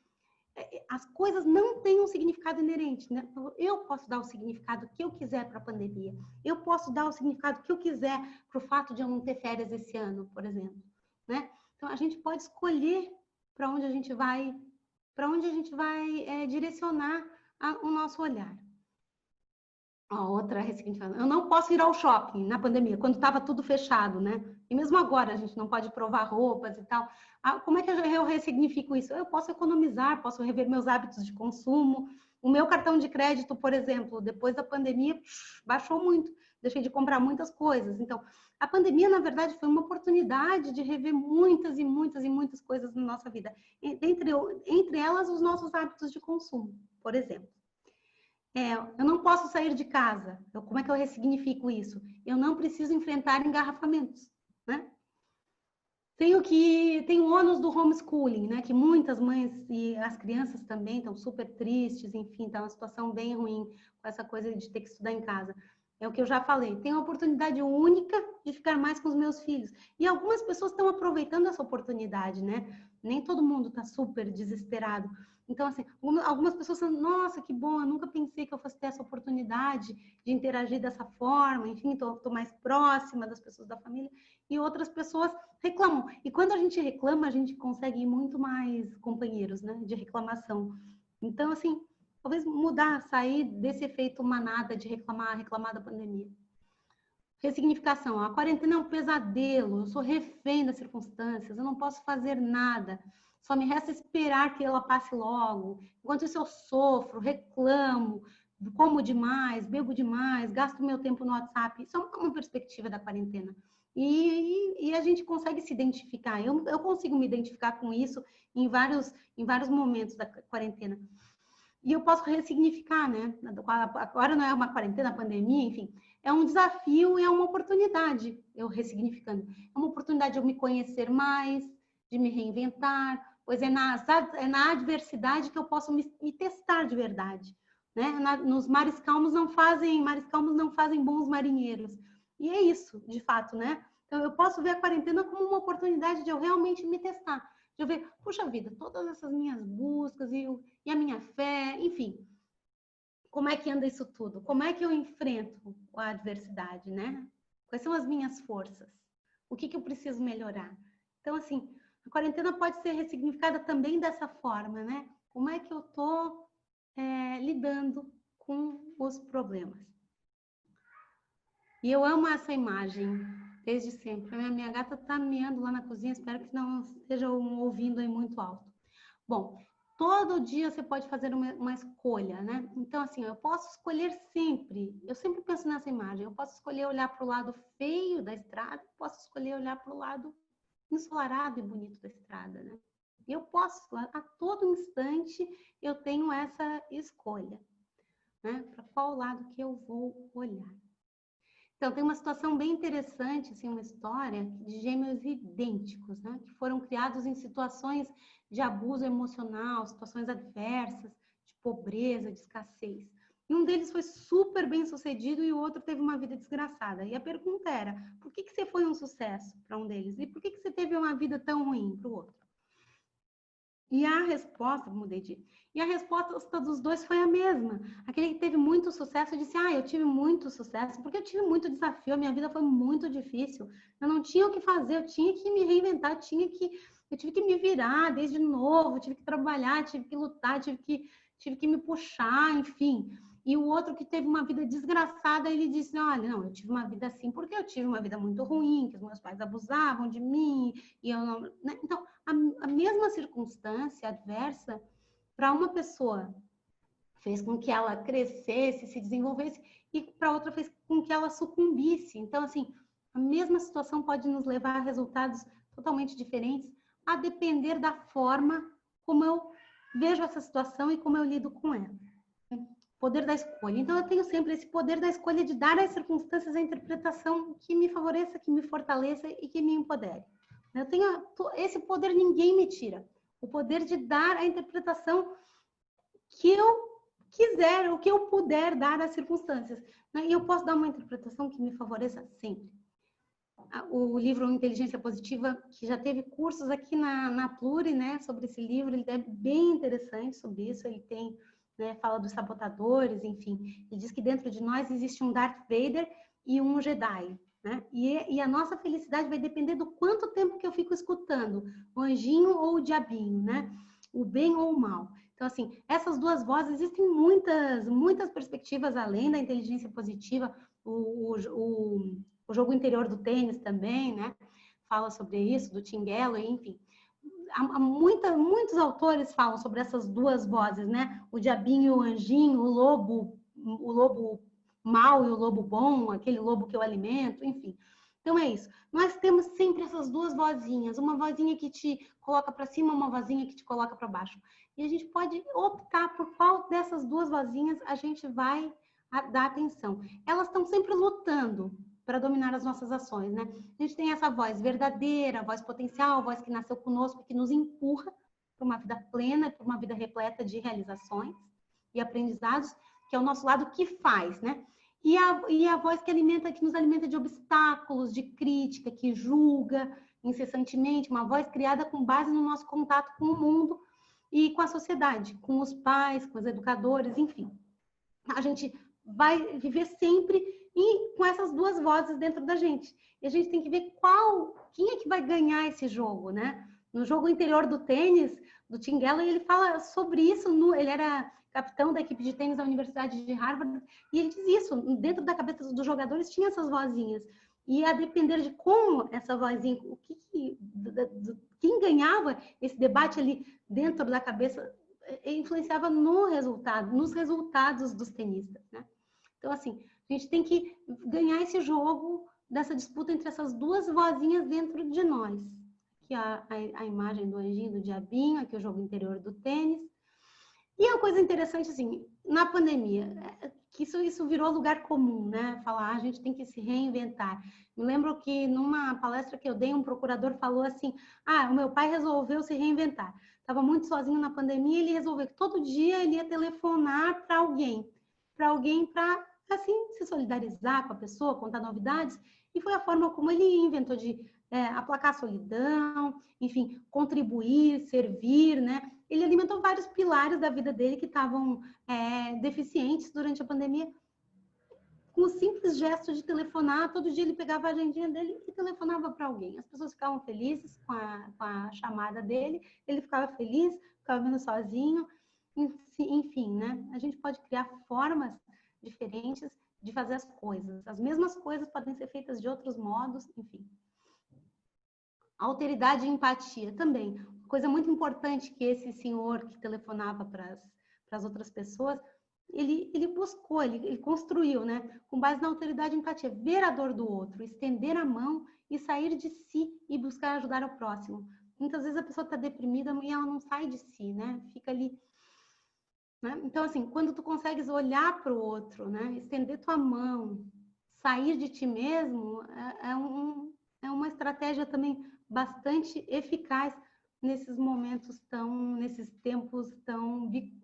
S1: As coisas não têm um significado inerente, né? Eu posso dar o significado que eu quiser para a pandemia. Eu posso dar o significado que eu quiser para o fato de eu não ter férias esse ano, por exemplo, né? Então a gente pode escolher para onde a gente vai, direcionar o nosso olhar. Outra ressignificação. Eu não posso ir ao shopping na pandemia, quando estava tudo fechado, né? E mesmo agora a gente não pode provar roupas e tal. Como é que eu ressignifico isso? Eu posso economizar, posso rever meus hábitos de consumo. O meu cartão de crédito, por exemplo, depois da pandemia, baixou muito. Deixei de comprar muitas coisas. Então, a pandemia, na verdade, foi uma oportunidade de rever muitas e muitas e muitas coisas na nossa vida. Entre elas, os nossos hábitos de consumo, por exemplo. Eu não posso sair de casa. Como é que eu ressignifico isso? Eu não preciso enfrentar engarrafamentos, né? Tem o ônus do homeschooling, né? Que muitas mães e as crianças também estão super tristes, enfim, está uma situação bem ruim com essa coisa de ter que estudar em casa. É o que eu já falei. Tenho a oportunidade única de ficar mais com os meus filhos. E algumas pessoas estão aproveitando essa oportunidade, né? Nem todo mundo está super desesperado. Então, assim, algumas pessoas falam, nossa, que bom, eu nunca pensei que eu fosse ter essa oportunidade de interagir dessa forma, enfim, estou mais próxima das pessoas da família, e outras pessoas reclamam. E quando a gente reclama, a gente consegue ir muito mais companheiros, né, de reclamação. Então, assim, talvez mudar, sair desse efeito manada de reclamar da pandemia. Ressignificação, a quarentena é um pesadelo, eu sou refém das circunstâncias, eu não posso fazer nada. Só me resta esperar que ela passe logo. Enquanto isso eu sofro, reclamo, como demais, bebo demais, gasto meu tempo no WhatsApp. Isso é uma perspectiva da quarentena. E a gente consegue se identificar. Eu consigo me identificar com isso em vários momentos da quarentena. E eu posso ressignificar, né? Agora não é uma quarentena, pandemia, enfim. É um desafio e é uma oportunidade, eu ressignificando. É uma oportunidade de eu me conhecer mais, de me reinventar, pois é na adversidade que eu posso me testar de verdade, né? Nos mares calmos não fazem bons marinheiros. E é isso, de fato, né? Então, eu posso ver a quarentena como uma oportunidade de eu realmente me testar. De eu ver, puxa vida, todas essas minhas buscas e a minha fé, enfim. Como é que anda isso tudo? Como é que eu enfrento a adversidade, né? Quais são as minhas forças? O que eu preciso melhorar? Então, assim, a quarentena pode ser ressignificada também dessa forma, né? Como é que eu estou lidando com os problemas? E eu amo essa imagem, desde sempre. A minha gata está miando lá na cozinha, espero que não estejam ouvindo aí muito alto. Bom, todo dia você pode fazer uma escolha, né? Então, assim, eu posso escolher sempre, eu sempre penso nessa imagem, eu posso escolher olhar para o lado feio da estrada, posso escolher olhar para o lado ensolarado e bonito da estrada, né? E eu posso, a todo instante, eu tenho essa escolha, né? Para qual lado que eu vou olhar. Então, tem uma situação bem interessante, assim, uma história de gêmeos idênticos, né? Que foram criados em situações de abuso emocional, situações adversas, de pobreza, de escassez. E um deles foi super bem sucedido e o outro teve uma vida desgraçada. E a pergunta era, por que você foi um sucesso para um deles? E por que você teve uma vida tão ruim para o outro? E a resposta, e a resposta dos dois foi a mesma. Aquele que teve muito sucesso disse, eu tive muito sucesso, porque eu tive muito desafio, a minha vida foi muito difícil. Eu não tinha o que fazer, eu tinha que me reinventar, eu tive que me virar desde novo, tive que trabalhar, tive que lutar, tive que me puxar, enfim. E o outro que teve uma vida desgraçada, ele disse, olha, não, eu tive uma vida assim, porque eu tive uma vida muito ruim, que os meus pais abusavam de mim, e eu não... Né? Então, a mesma circunstância adversa, para uma pessoa, fez com que ela crescesse, se desenvolvesse, e para outra fez com que ela sucumbisse. Então, assim, a mesma situação pode nos levar a resultados totalmente diferentes, a depender da forma como eu vejo essa situação e como eu lido com ela. Poder da escolha. Então, eu tenho sempre esse poder da escolha de dar às circunstâncias a interpretação que me favoreça, que me fortaleça e que me empodere. Eu tenho esse poder, ninguém me tira. O poder de dar a interpretação que eu quiser, o que eu puder dar às circunstâncias. E eu posso dar uma interpretação que me favoreça sempre. O livro Inteligência Positiva, que já teve cursos aqui na Pluri, né, sobre esse livro, ele é bem interessante sobre isso, ele tem... Né, fala dos sabotadores, enfim. Ele diz que dentro de nós existe um Darth Vader e um Jedi. Né? E a nossa felicidade vai depender do quanto tempo que eu fico escutando, o anjinho ou o diabinho, né? O bem ou o mal. Então, assim, essas duas vozes, existem muitas perspectivas além da inteligência positiva. O jogo interior do tênis também, né? Fala sobre isso, do Tim Galloway, enfim. Muitos autores falam sobre essas duas vozes, né? O diabinho e o anjinho, o lobo mau e o lobo bom, aquele lobo que eu alimento, enfim. Então é isso. Nós temos sempre essas duas vozinhas, uma vozinha que te coloca para cima, uma vozinha que te coloca para baixo. E a gente pode optar por qual dessas duas vozinhas a gente vai dar atenção. Elas estão sempre lutando para dominar as nossas ações, né? A gente tem essa voz verdadeira, a voz potencial, a voz que nasceu conosco, que nos empurra para uma vida plena, para uma vida repleta de realizações e aprendizados, que é o nosso lado que faz, né? E a voz que nos alimenta de obstáculos, de crítica, que julga incessantemente, uma voz criada com base no nosso contato com o mundo e com a sociedade, com os pais, com os educadores, enfim. A gente vai viver sempre com essas duas vozes dentro da gente. E a gente tem que ver quem é que vai ganhar esse jogo, né? No jogo interior do tênis, do Tim Galloway, ele fala sobre isso, ele era capitão da equipe de tênis da Universidade de Harvard, e ele diz isso, dentro da cabeça dos jogadores tinha essas vozinhas. E a depender de como essa vozinha, quem ganhava esse debate ali dentro da cabeça, influenciava nos resultados dos tenistas, né? Então, assim, a gente tem que ganhar esse jogo dessa disputa entre essas duas vozinhas dentro de nós. Aqui a imagem do anjinho, do diabinho, aqui o jogo interior do tênis. E uma coisa interessante, assim, na pandemia, que isso virou lugar comum, né? Falar, a gente tem que se reinventar. Me lembro que numa palestra que eu dei, um procurador falou assim, o meu pai resolveu se reinventar. Estava muito sozinho na pandemia, ele resolveu que todo dia ele ia telefonar para alguém para assim, se solidarizar com a pessoa, contar novidades. E foi a forma como ele inventou de aplacar a solidão, enfim, contribuir, servir, né? Ele alimentou vários pilares da vida dele que estavam deficientes durante a pandemia. Com o simples gesto de telefonar, todo dia ele pegava a agendinha dele e telefonava para alguém. As pessoas ficavam felizes com a chamada dele, ele ficava feliz, ficava menos sozinho, enfim, né? A gente pode criar formas diferentes de fazer as coisas. As mesmas coisas podem ser feitas de outros modos, enfim. Alteridade e empatia também. Coisa muito importante que esse senhor que telefonava para as outras pessoas, ele buscou, ele construiu, né? Com base na alteridade e empatia, ver a dor do outro, estender a mão e sair de si e buscar ajudar o próximo. Muitas vezes a pessoa está deprimida e ela não sai de si, né? Fica ali, né? Então, assim, quando tu consegues olhar para o outro, né? Estender tua mão, sair de ti mesmo, é uma estratégia também bastante eficaz nesses momentos nesses tempos tão bicudos.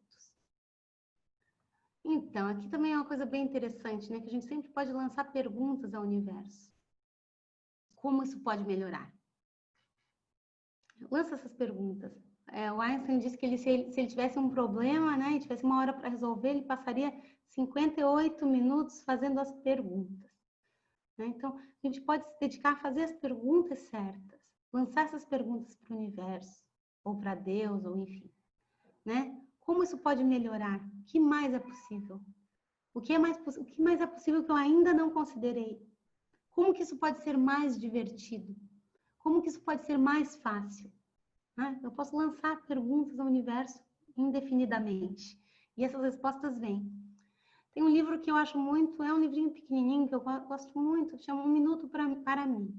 S1: Então, aqui também é uma coisa bem interessante, né? Que a gente sempre pode lançar perguntas ao universo. Como isso pode melhorar? Lança essas perguntas. O Einstein disse que se ele tivesse um problema, né? E tivesse uma hora para resolver, ele passaria 58 minutos fazendo as perguntas. Né? Então, a gente pode se dedicar a fazer as perguntas certas. Lançar essas perguntas para o universo, ou para Deus, ou enfim. Né? Como isso pode melhorar? O que mais é possível? O que mais é possível que eu ainda não considerei? Como que isso pode ser mais divertido? Como que isso pode ser mais fácil? Né? Eu posso lançar perguntas ao universo indefinidamente. E essas respostas vêm. Tem um livro que eu acho muito, é um livrinho pequenininho que eu gosto muito, que chama Um Minuto para Mim.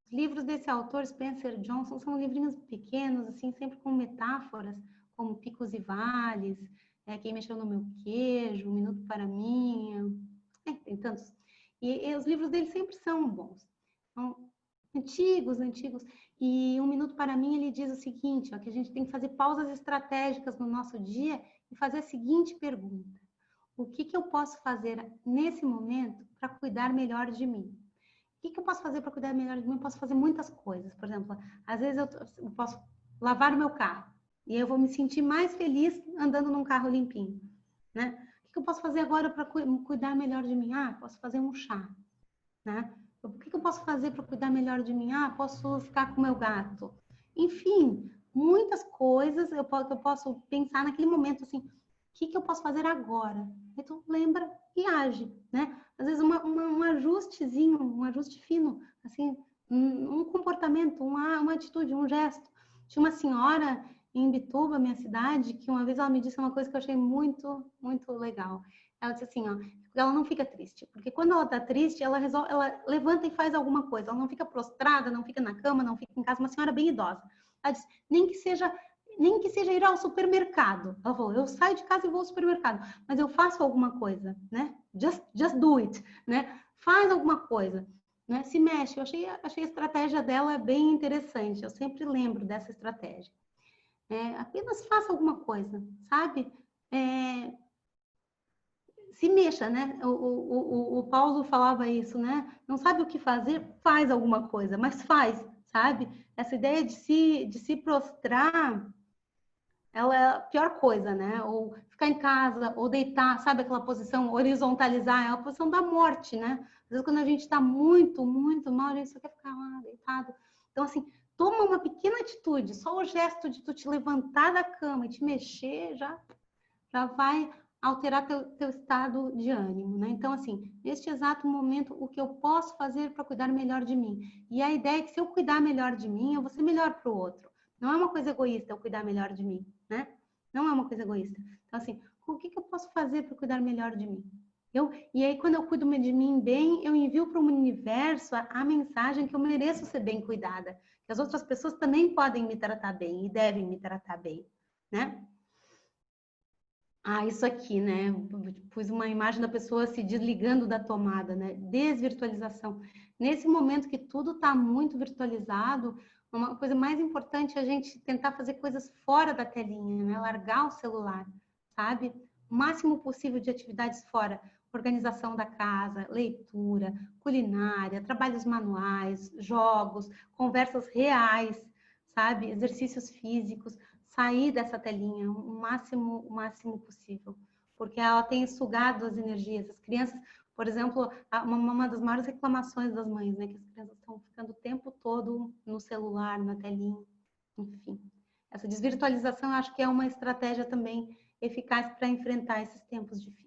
S1: Os livros desse autor, Spencer Johnson, são livrinhos pequenos, assim, sempre com metáforas, como picos e vales, Quem Mexeu no Meu Queijo, Um Minuto para Mim, tem tantos. E os livros dele sempre são bons. São antigos. E Um Minuto para Mim, ele diz o seguinte, que a gente tem que fazer pausas estratégicas no nosso dia e fazer a seguinte pergunta. O que eu posso fazer nesse momento para cuidar melhor de mim? O que eu posso fazer para cuidar melhor de mim? Eu posso fazer muitas coisas. Por exemplo, às vezes eu posso lavar o meu carro e eu vou me sentir mais feliz andando num carro limpinho, né? O que eu posso fazer agora para cuidar melhor de mim? Posso fazer um chá, né? O que eu posso fazer para cuidar melhor de mim? Posso ficar com o meu gato. Enfim, muitas coisas eu posso pensar naquele momento assim, o que eu posso fazer agora? Então, lembra e age, né? Às vezes um ajustezinho, um ajuste fino, assim, um comportamento, uma atitude, um gesto. Tinha uma senhora em Imbituba, minha cidade, que uma vez ela me disse uma coisa que eu achei muito, muito legal. Ela disse assim, ela não fica triste, porque quando ela tá triste, ela levanta e faz alguma coisa. Ela não fica prostrada, não fica na cama, não fica em casa, uma senhora bem idosa. Ela disse, nem que seja ir ao supermercado. Ela falou, eu saio de casa e vou ao supermercado, mas eu faço alguma coisa, né? Just do it, né? Faz alguma coisa, né? Se mexe. Eu achei a estratégia dela bem interessante. Eu sempre lembro dessa estratégia. Apenas faça alguma coisa, sabe? Se mexa, né? O Paulo falava isso, né? Não sabe o que fazer, faz alguma coisa, mas faz, sabe? Essa ideia de se prostrar, ela é a pior coisa, né? Ou ficar em casa, ou deitar, sabe aquela posição horizontalizar, é a posição da morte, né? Às vezes quando a gente está muito, muito mal, a gente só quer ficar lá, deitado. Então, assim, toma uma pequena atitude, só o gesto de tu te levantar da cama e te mexer já vai alterar teu estado de ânimo, né? Então, assim, neste exato momento, o que eu posso fazer para cuidar melhor de mim? E a ideia é que se eu cuidar melhor de mim, eu vou ser melhor para o outro. Não é uma coisa egoísta eu cuidar melhor de mim, né? Não é uma coisa egoísta. Então, assim, o que eu posso fazer para cuidar melhor de mim? E aí, quando eu cuido de mim bem, eu envio para o universo a mensagem que eu mereço ser bem cuidada. Que as outras pessoas também podem me tratar bem e devem me tratar bem, né? Isso aqui, né? Pus uma imagem da pessoa se desligando da tomada, né? Desvirtualização. Nesse momento que tudo está muito virtualizado, uma coisa mais importante é a gente tentar fazer coisas fora da telinha, né? Largar o celular, sabe? O máximo possível de atividades fora. organização da casa, leitura, culinária, trabalhos manuais, jogos, conversas reais, sabe? Exercícios físicos, sair dessa telinha o máximo possível, porque ela tem sugado as energias. As crianças, por exemplo, uma das maiores reclamações das mães, né? Que as crianças estão ficando o tempo todo no celular, na telinha, enfim. Essa desvirtualização, eu acho que é uma estratégia também eficaz para enfrentar esses tempos difíceis.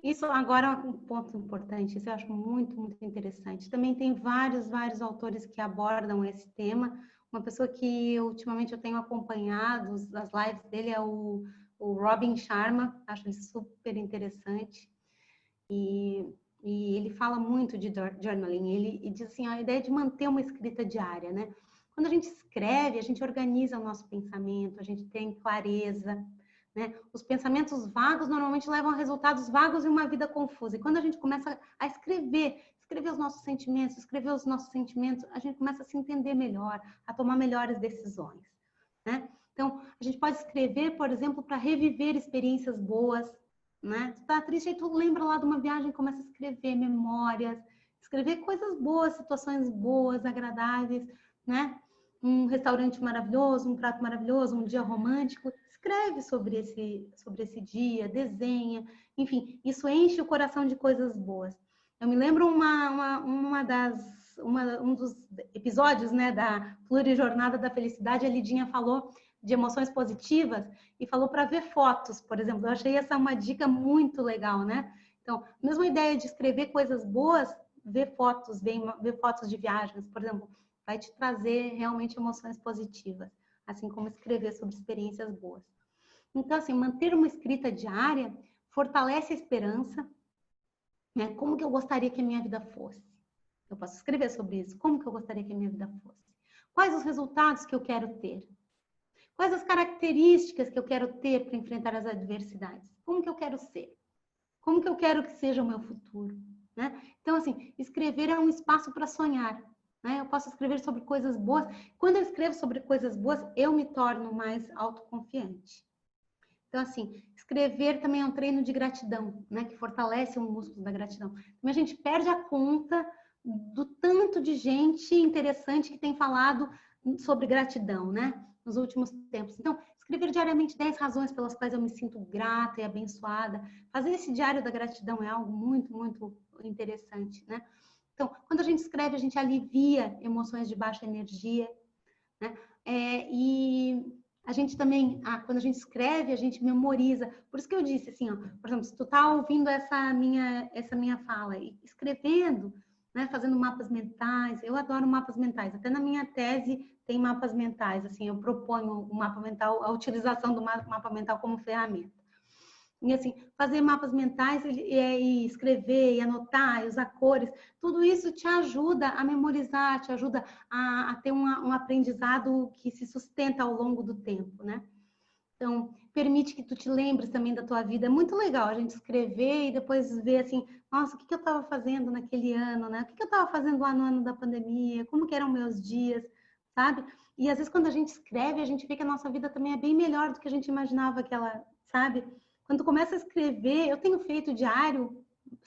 S1: Isso agora é um ponto importante, isso eu acho muito interessante. Também tem vários autores que abordam esse tema. Uma pessoa que ultimamente eu tenho acompanhado, as lives dele é o Robin Sharma, acho ele super interessante. E ele fala muito de journaling, ele diz assim, a ideia de manter uma escrita diária, né? Quando a gente escreve, a gente organiza o nosso pensamento, a gente tem clareza, né? Os pensamentos vagos normalmente levam a resultados vagos e uma vida confusa. E quando a gente começa a escrever os nossos sentimentos, a gente começa a se entender melhor, a tomar melhores decisões, né? Então, a gente pode escrever, por exemplo, para reviver experiências boas, né? Tu tá triste, aí tu lembra lá de uma viagem, começa a escrever memórias, escrever coisas boas, situações boas, agradáveis, né? Um restaurante maravilhoso, um prato maravilhoso, um dia romântico, escreve sobre esse dia, desenha, enfim, isso enche o coração de coisas boas. Eu me lembro um dos episódios, né, da Plurijornada da Felicidade, a Lidinha falou de emoções positivas e falou para ver fotos, por exemplo. Eu achei essa uma dica muito legal, né? Então, mesma ideia de escrever coisas boas, ver fotos de viagens, por exemplo, vai te trazer realmente emoções positivas, assim como escrever sobre experiências boas. Então, assim, manter uma escrita diária fortalece a esperança, né? Como que eu gostaria que a minha vida fosse? Eu posso escrever sobre isso. Como que eu gostaria que a minha vida fosse? Quais os resultados que eu quero ter? Quais as características que eu quero ter para enfrentar as adversidades? Como que eu quero ser? Como que eu quero que seja o meu futuro? Né? Então, assim, escrever é um espaço para sonhar. Né? Eu posso escrever sobre coisas boas. Quando eu escrevo sobre coisas boas, eu me torno mais autoconfiante. Então, assim, escrever também é um treino de gratidão, né? Que fortalece o músculo da gratidão. Mas a gente perde a conta do tanto de gente interessante que tem falado sobre gratidão, né? Nos últimos tempos. Então, escrever diariamente 10 razões pelas quais eu me sinto grata e abençoada. Fazer esse diário da gratidão é algo muito interessante, né? Então, quando a gente escreve, a gente alivia emoções de baixa energia, né? E a gente também, quando a gente escreve, a gente memoriza. Por isso que eu disse assim, ó, por exemplo, se tu tá ouvindo essa minha fala e escrevendo, né, fazendo mapas mentais, eu adoro mapas mentais. Até na minha tese tem mapas mentais, assim, eu proponho o mapa mental, a utilização do mapa mental como ferramenta. E assim, fazer mapas mentais e escrever, e anotar, e usar cores, tudo isso te ajuda a memorizar, te ajuda a ter um aprendizado que se sustenta ao longo do tempo, né? Então, permite que tu te lembres também da tua vida. É muito legal a gente escrever e depois ver assim, nossa, o que eu estava fazendo naquele ano, né? O que eu estava fazendo lá no ano da pandemia? Como que eram meus dias, sabe? E às vezes quando a gente escreve, a gente vê que a nossa vida também é bem melhor do que a gente imaginava que ela, sabe? Quando tu começa a escrever, eu tenho feito diário,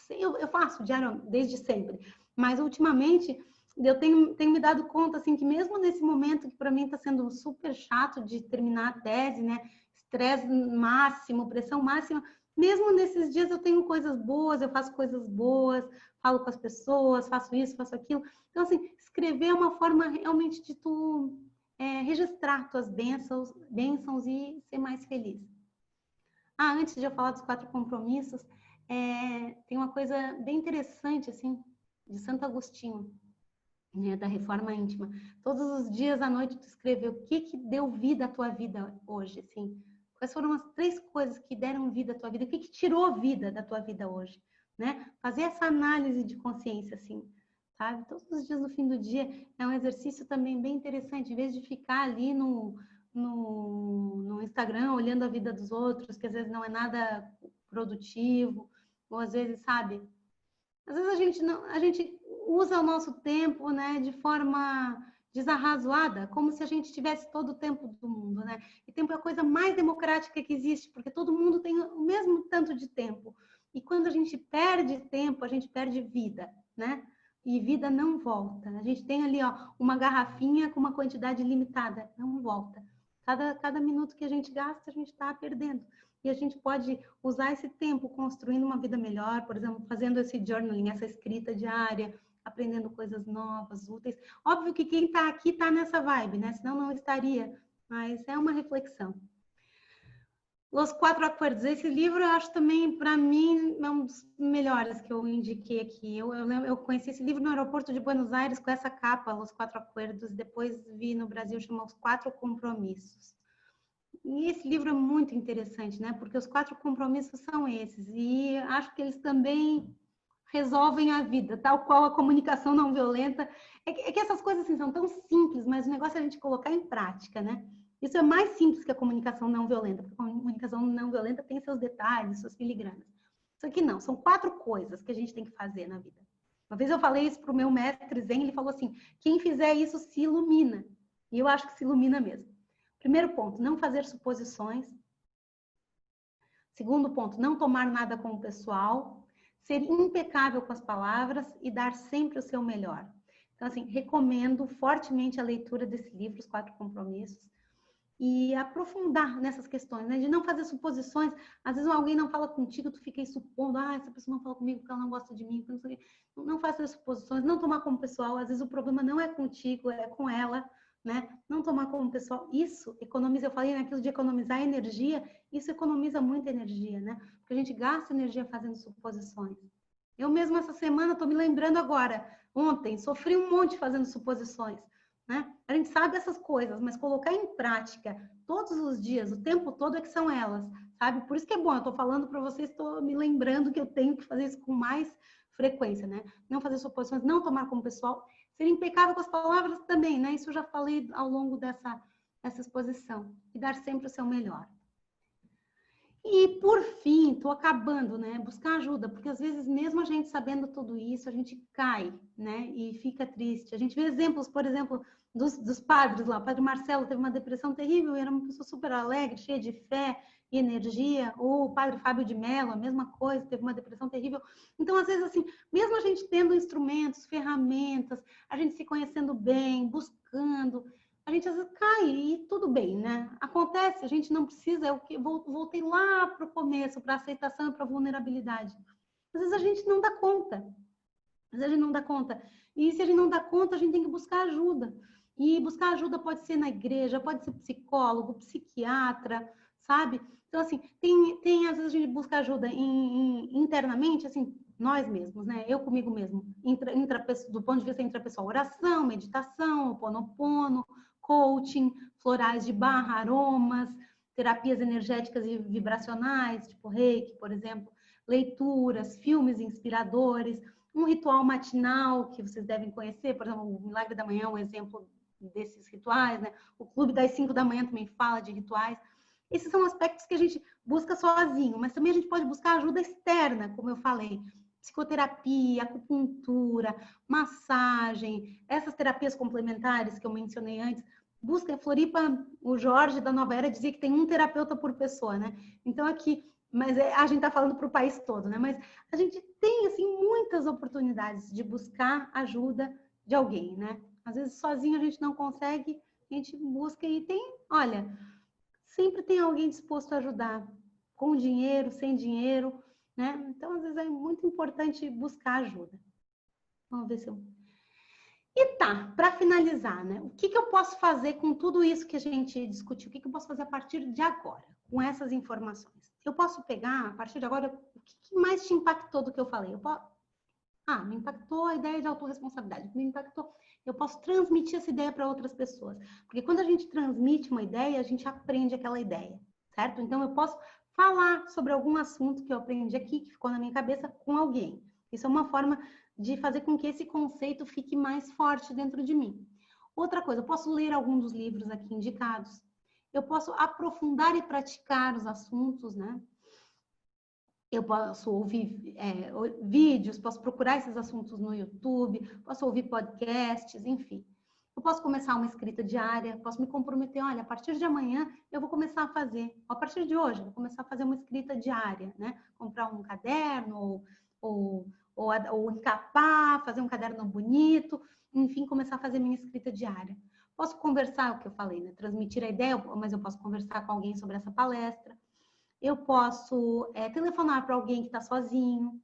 S1: eu faço diário desde sempre, mas ultimamente eu tenho me dado conta assim que mesmo nesse momento que para mim está sendo super chato de terminar a tese, né? Estresse máximo, pressão máxima, mesmo nesses dias eu tenho coisas boas, eu faço coisas boas, falo com as pessoas, faço isso, faço aquilo. Então, assim, escrever é uma forma realmente de tu registrar tuas bênçãos e ser mais feliz. Antes de eu falar dos 4 compromissos, tem uma coisa bem interessante, assim, de Santo Agostinho, né, da Reforma Íntima. Todos os dias à noite tu escreveu o que deu vida à tua vida hoje, assim. Quais foram as 3 coisas que deram vida à tua vida? O que tirou vida da tua vida hoje, né? Fazer essa análise de consciência, assim, sabe? Todos os dias no fim do dia é um exercício também bem interessante, em vez de ficar ali no Instagram olhando a vida dos outros, que às vezes não é nada produtivo, ou às vezes, sabe? Às vezes a gente usa o nosso tempo, né, de forma desarrazoada, como se a gente tivesse todo o tempo do mundo, né? E tempo é a coisa mais democrática que existe, porque todo mundo tem o mesmo tanto de tempo. E quando a gente perde tempo, a gente perde vida, né? E vida não volta. A gente tem ali, ó, uma garrafinha com uma quantidade limitada, não volta. Cada minuto que a gente gasta, a gente está perdendo. E a gente pode usar esse tempo construindo uma vida melhor, por exemplo, fazendo esse journaling, essa escrita diária, aprendendo coisas novas, úteis. Óbvio que quem está aqui está nessa vibe, né? Senão não estaria. Mas é uma reflexão. Os Quatro Acordos. Esse livro, eu acho também, para mim, é um dos melhores que eu indiquei aqui. Eu conheci esse livro no aeroporto de Buenos Aires com essa capa, Os Quatro Acordos. Depois vi no Brasil, chama Os Quatro Compromissos. E esse livro é muito interessante, né? Porque os 4 compromissos são esses. E acho que eles também resolvem a vida, tal qual a comunicação não violenta. É que essas coisas assim, são tão simples, mas o negócio é a gente colocar em prática, né? Isso é mais simples que a comunicação não violenta, porque a comunicação não violenta tem seus detalhes, suas filigranas. Isso aqui não, são 4 coisas que a gente tem que fazer na vida. Uma vez eu falei isso para o meu mestre Zen, ele falou assim, quem fizer isso se ilumina. E eu acho que se ilumina mesmo. Primeiro ponto, não fazer suposições. Segundo ponto, não tomar nada como pessoal. Ser impecável com as palavras e dar sempre o seu melhor. Então, assim, recomendo fortemente a leitura desse livro, Os 4 Compromissos, e aprofundar nessas questões, né? De não fazer suposições. Às vezes alguém não fala contigo, tu fica aí supondo, essa pessoa não fala comigo porque ela não gosta de mim. Não faça suposições, não tomar como pessoal. Às vezes o problema não é contigo, é com ela, né? Não tomar como pessoal. Isso economiza, eu falei naquilo de economizar energia, isso economiza muita energia, né? Porque a gente gasta energia fazendo suposições. Eu mesma essa semana estou me lembrando agora, ontem, sofri um monte fazendo suposições. Né? A gente sabe essas coisas, mas colocar em prática todos os dias, o tempo todo, é que são elas, sabe? Por isso que é bom, eu estou falando para vocês, estou me lembrando que eu tenho que fazer isso com mais frequência, né? Não fazer suposições, não tomar como pessoal, ser impecável com as palavras também, né? Isso eu já falei ao longo dessa exposição. E dar sempre o seu melhor. E, por fim, estou acabando, né? Buscar ajuda, porque às vezes, mesmo a gente sabendo tudo isso, a gente cai, né? E fica triste. A gente vê exemplos, por exemplo, dos padres lá. O padre Marcelo teve uma depressão terrível, era uma pessoa super alegre, cheia de fé e energia. Ou o padre Fábio de Mello, a mesma coisa, teve uma depressão terrível. Então, às vezes, assim, mesmo a gente tendo instrumentos, ferramentas, a gente se conhecendo bem, buscando, a gente às vezes cai e tudo bem, né? Acontece, a gente não precisa, é o que voltei lá para o começo, para a aceitação e para a vulnerabilidade. Às vezes a gente não dá conta. Às vezes a gente não dá conta. E se a gente não dá conta, a gente tem que buscar ajuda. E buscar ajuda pode ser na igreja, pode ser psicólogo, psiquiatra, sabe? Então, assim, tem às vezes a gente busca ajuda internamente, assim, nós mesmos, né? Eu comigo mesmo, do ponto de vista intrapessoal, oração, meditação, Ho oponopono, coaching, florais de barra, aromas, terapias energéticas e vibracionais, tipo Reiki, por exemplo, leituras, filmes inspiradores, um ritual matinal que vocês devem conhecer, por exemplo, o Milagre da Manhã é um exemplo desses rituais, né? O Clube das 5 da manhã também fala de rituais. Esses são aspectos que a gente busca sozinho, mas também a gente pode buscar ajuda externa, como eu falei. Psicoterapia, acupuntura, massagem, essas terapias complementares que eu mencionei antes. Busca, em Floripa, o Jorge da Nova Era dizia que tem um terapeuta por pessoa, né? Então aqui, mas a gente está falando para o país todo, né? Mas a gente tem, assim, muitas oportunidades de buscar ajuda de alguém, né? Às vezes sozinho a gente não consegue, a gente busca e tem, olha, sempre tem alguém disposto a ajudar, com dinheiro, sem dinheiro, né? Então, às vezes é muito importante buscar ajuda. Vamos ver se eu... E tá, para finalizar, né? O que eu posso fazer com tudo isso que a gente discutiu? O que eu posso fazer a partir de agora, com essas informações? Eu posso pegar, a partir de agora, o que mais te impactou do que eu falei? Me impactou a ideia de autorresponsabilidade, me impactou. Eu posso transmitir essa ideia para outras pessoas. Porque quando a gente transmite uma ideia, a gente aprende aquela ideia, certo? Então, eu posso falar sobre algum assunto que eu aprendi aqui, que ficou na minha cabeça, com alguém. Isso é uma forma de fazer com que esse conceito fique mais forte dentro de mim. Outra coisa, eu posso ler algum dos livros aqui indicados. Eu posso aprofundar e praticar os assuntos, né? Eu posso ouvir vídeos, posso procurar esses assuntos no YouTube, posso ouvir podcasts, enfim. Eu posso começar uma escrita diária, posso me comprometer, olha, a partir de amanhã eu vou começar a fazer, a partir de hoje eu vou começar a fazer uma escrita diária, né? Comprar um caderno ou encapar, fazer um caderno bonito, enfim, começar a fazer minha escrita diária. Posso conversar, o que eu falei, né? Transmitir a ideia, mas eu posso conversar com alguém sobre essa palestra. Eu posso telefonar para alguém que está sozinho,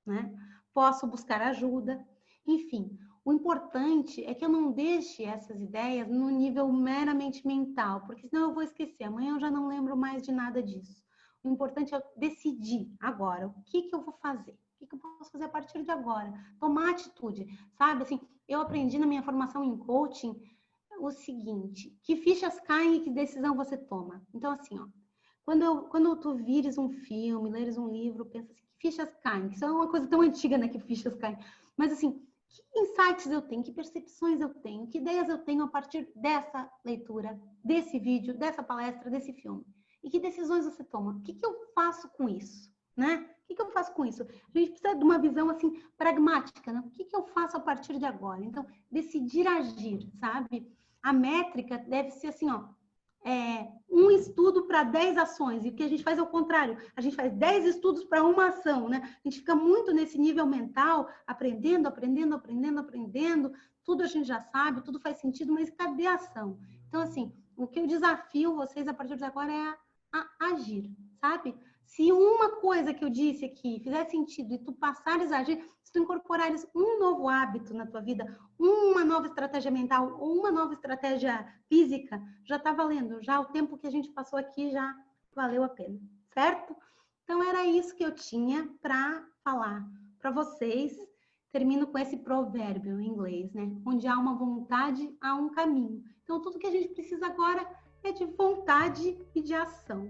S1: né? Posso buscar ajuda. Enfim, o importante é que eu não deixe essas ideias no nível meramente mental, porque senão eu vou esquecer. Amanhã eu já não lembro mais de nada disso. O importante é decidir agora o que eu vou fazer. O que eu posso fazer a partir de agora? Tomar atitude, sabe? Assim, eu aprendi na minha formação em coaching o seguinte, que fichas caem e que decisão você toma. Então, assim, ó, quando tu vires um filme, leres um livro, pensa assim, que fichas caem? Isso é uma coisa tão antiga, né, que fichas caem. Mas, assim, que insights eu tenho, que percepções eu tenho, que ideias eu tenho a partir dessa leitura, desse vídeo, dessa palestra, desse filme? E que decisões você toma? O que eu faço com isso, né? O que eu faço com isso? A gente precisa de uma visão, assim, pragmática, né? O que eu faço a partir de agora? Então, decidir agir, sabe? A métrica deve ser assim, ó, um estudo para 10 ações, e o que a gente faz é o contrário, a gente faz 10 estudos para uma ação, né? A gente fica muito nesse nível mental, aprendendo, tudo a gente já sabe, tudo faz sentido, mas cadê a ação? Então, assim, o que eu desafio vocês a partir de agora é a agir, sabe? Se uma coisa que eu disse aqui fizer sentido e tu passares a agir, se tu incorporares um novo hábito na tua vida, uma nova estratégia mental ou uma nova estratégia física, já está valendo. Já o tempo que a gente passou aqui já valeu a pena, certo? Então, era isso que eu tinha para falar para vocês. Termino com esse provérbio em inglês, né? Onde há uma vontade, há um caminho. Então, tudo que a gente precisa agora é de vontade e de ação.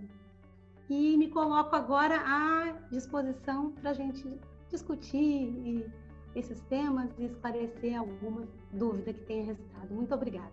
S1: E me coloco agora à disposição para a gente discutir esses temas e esclarecer alguma dúvida que tenha restado. Muito obrigada.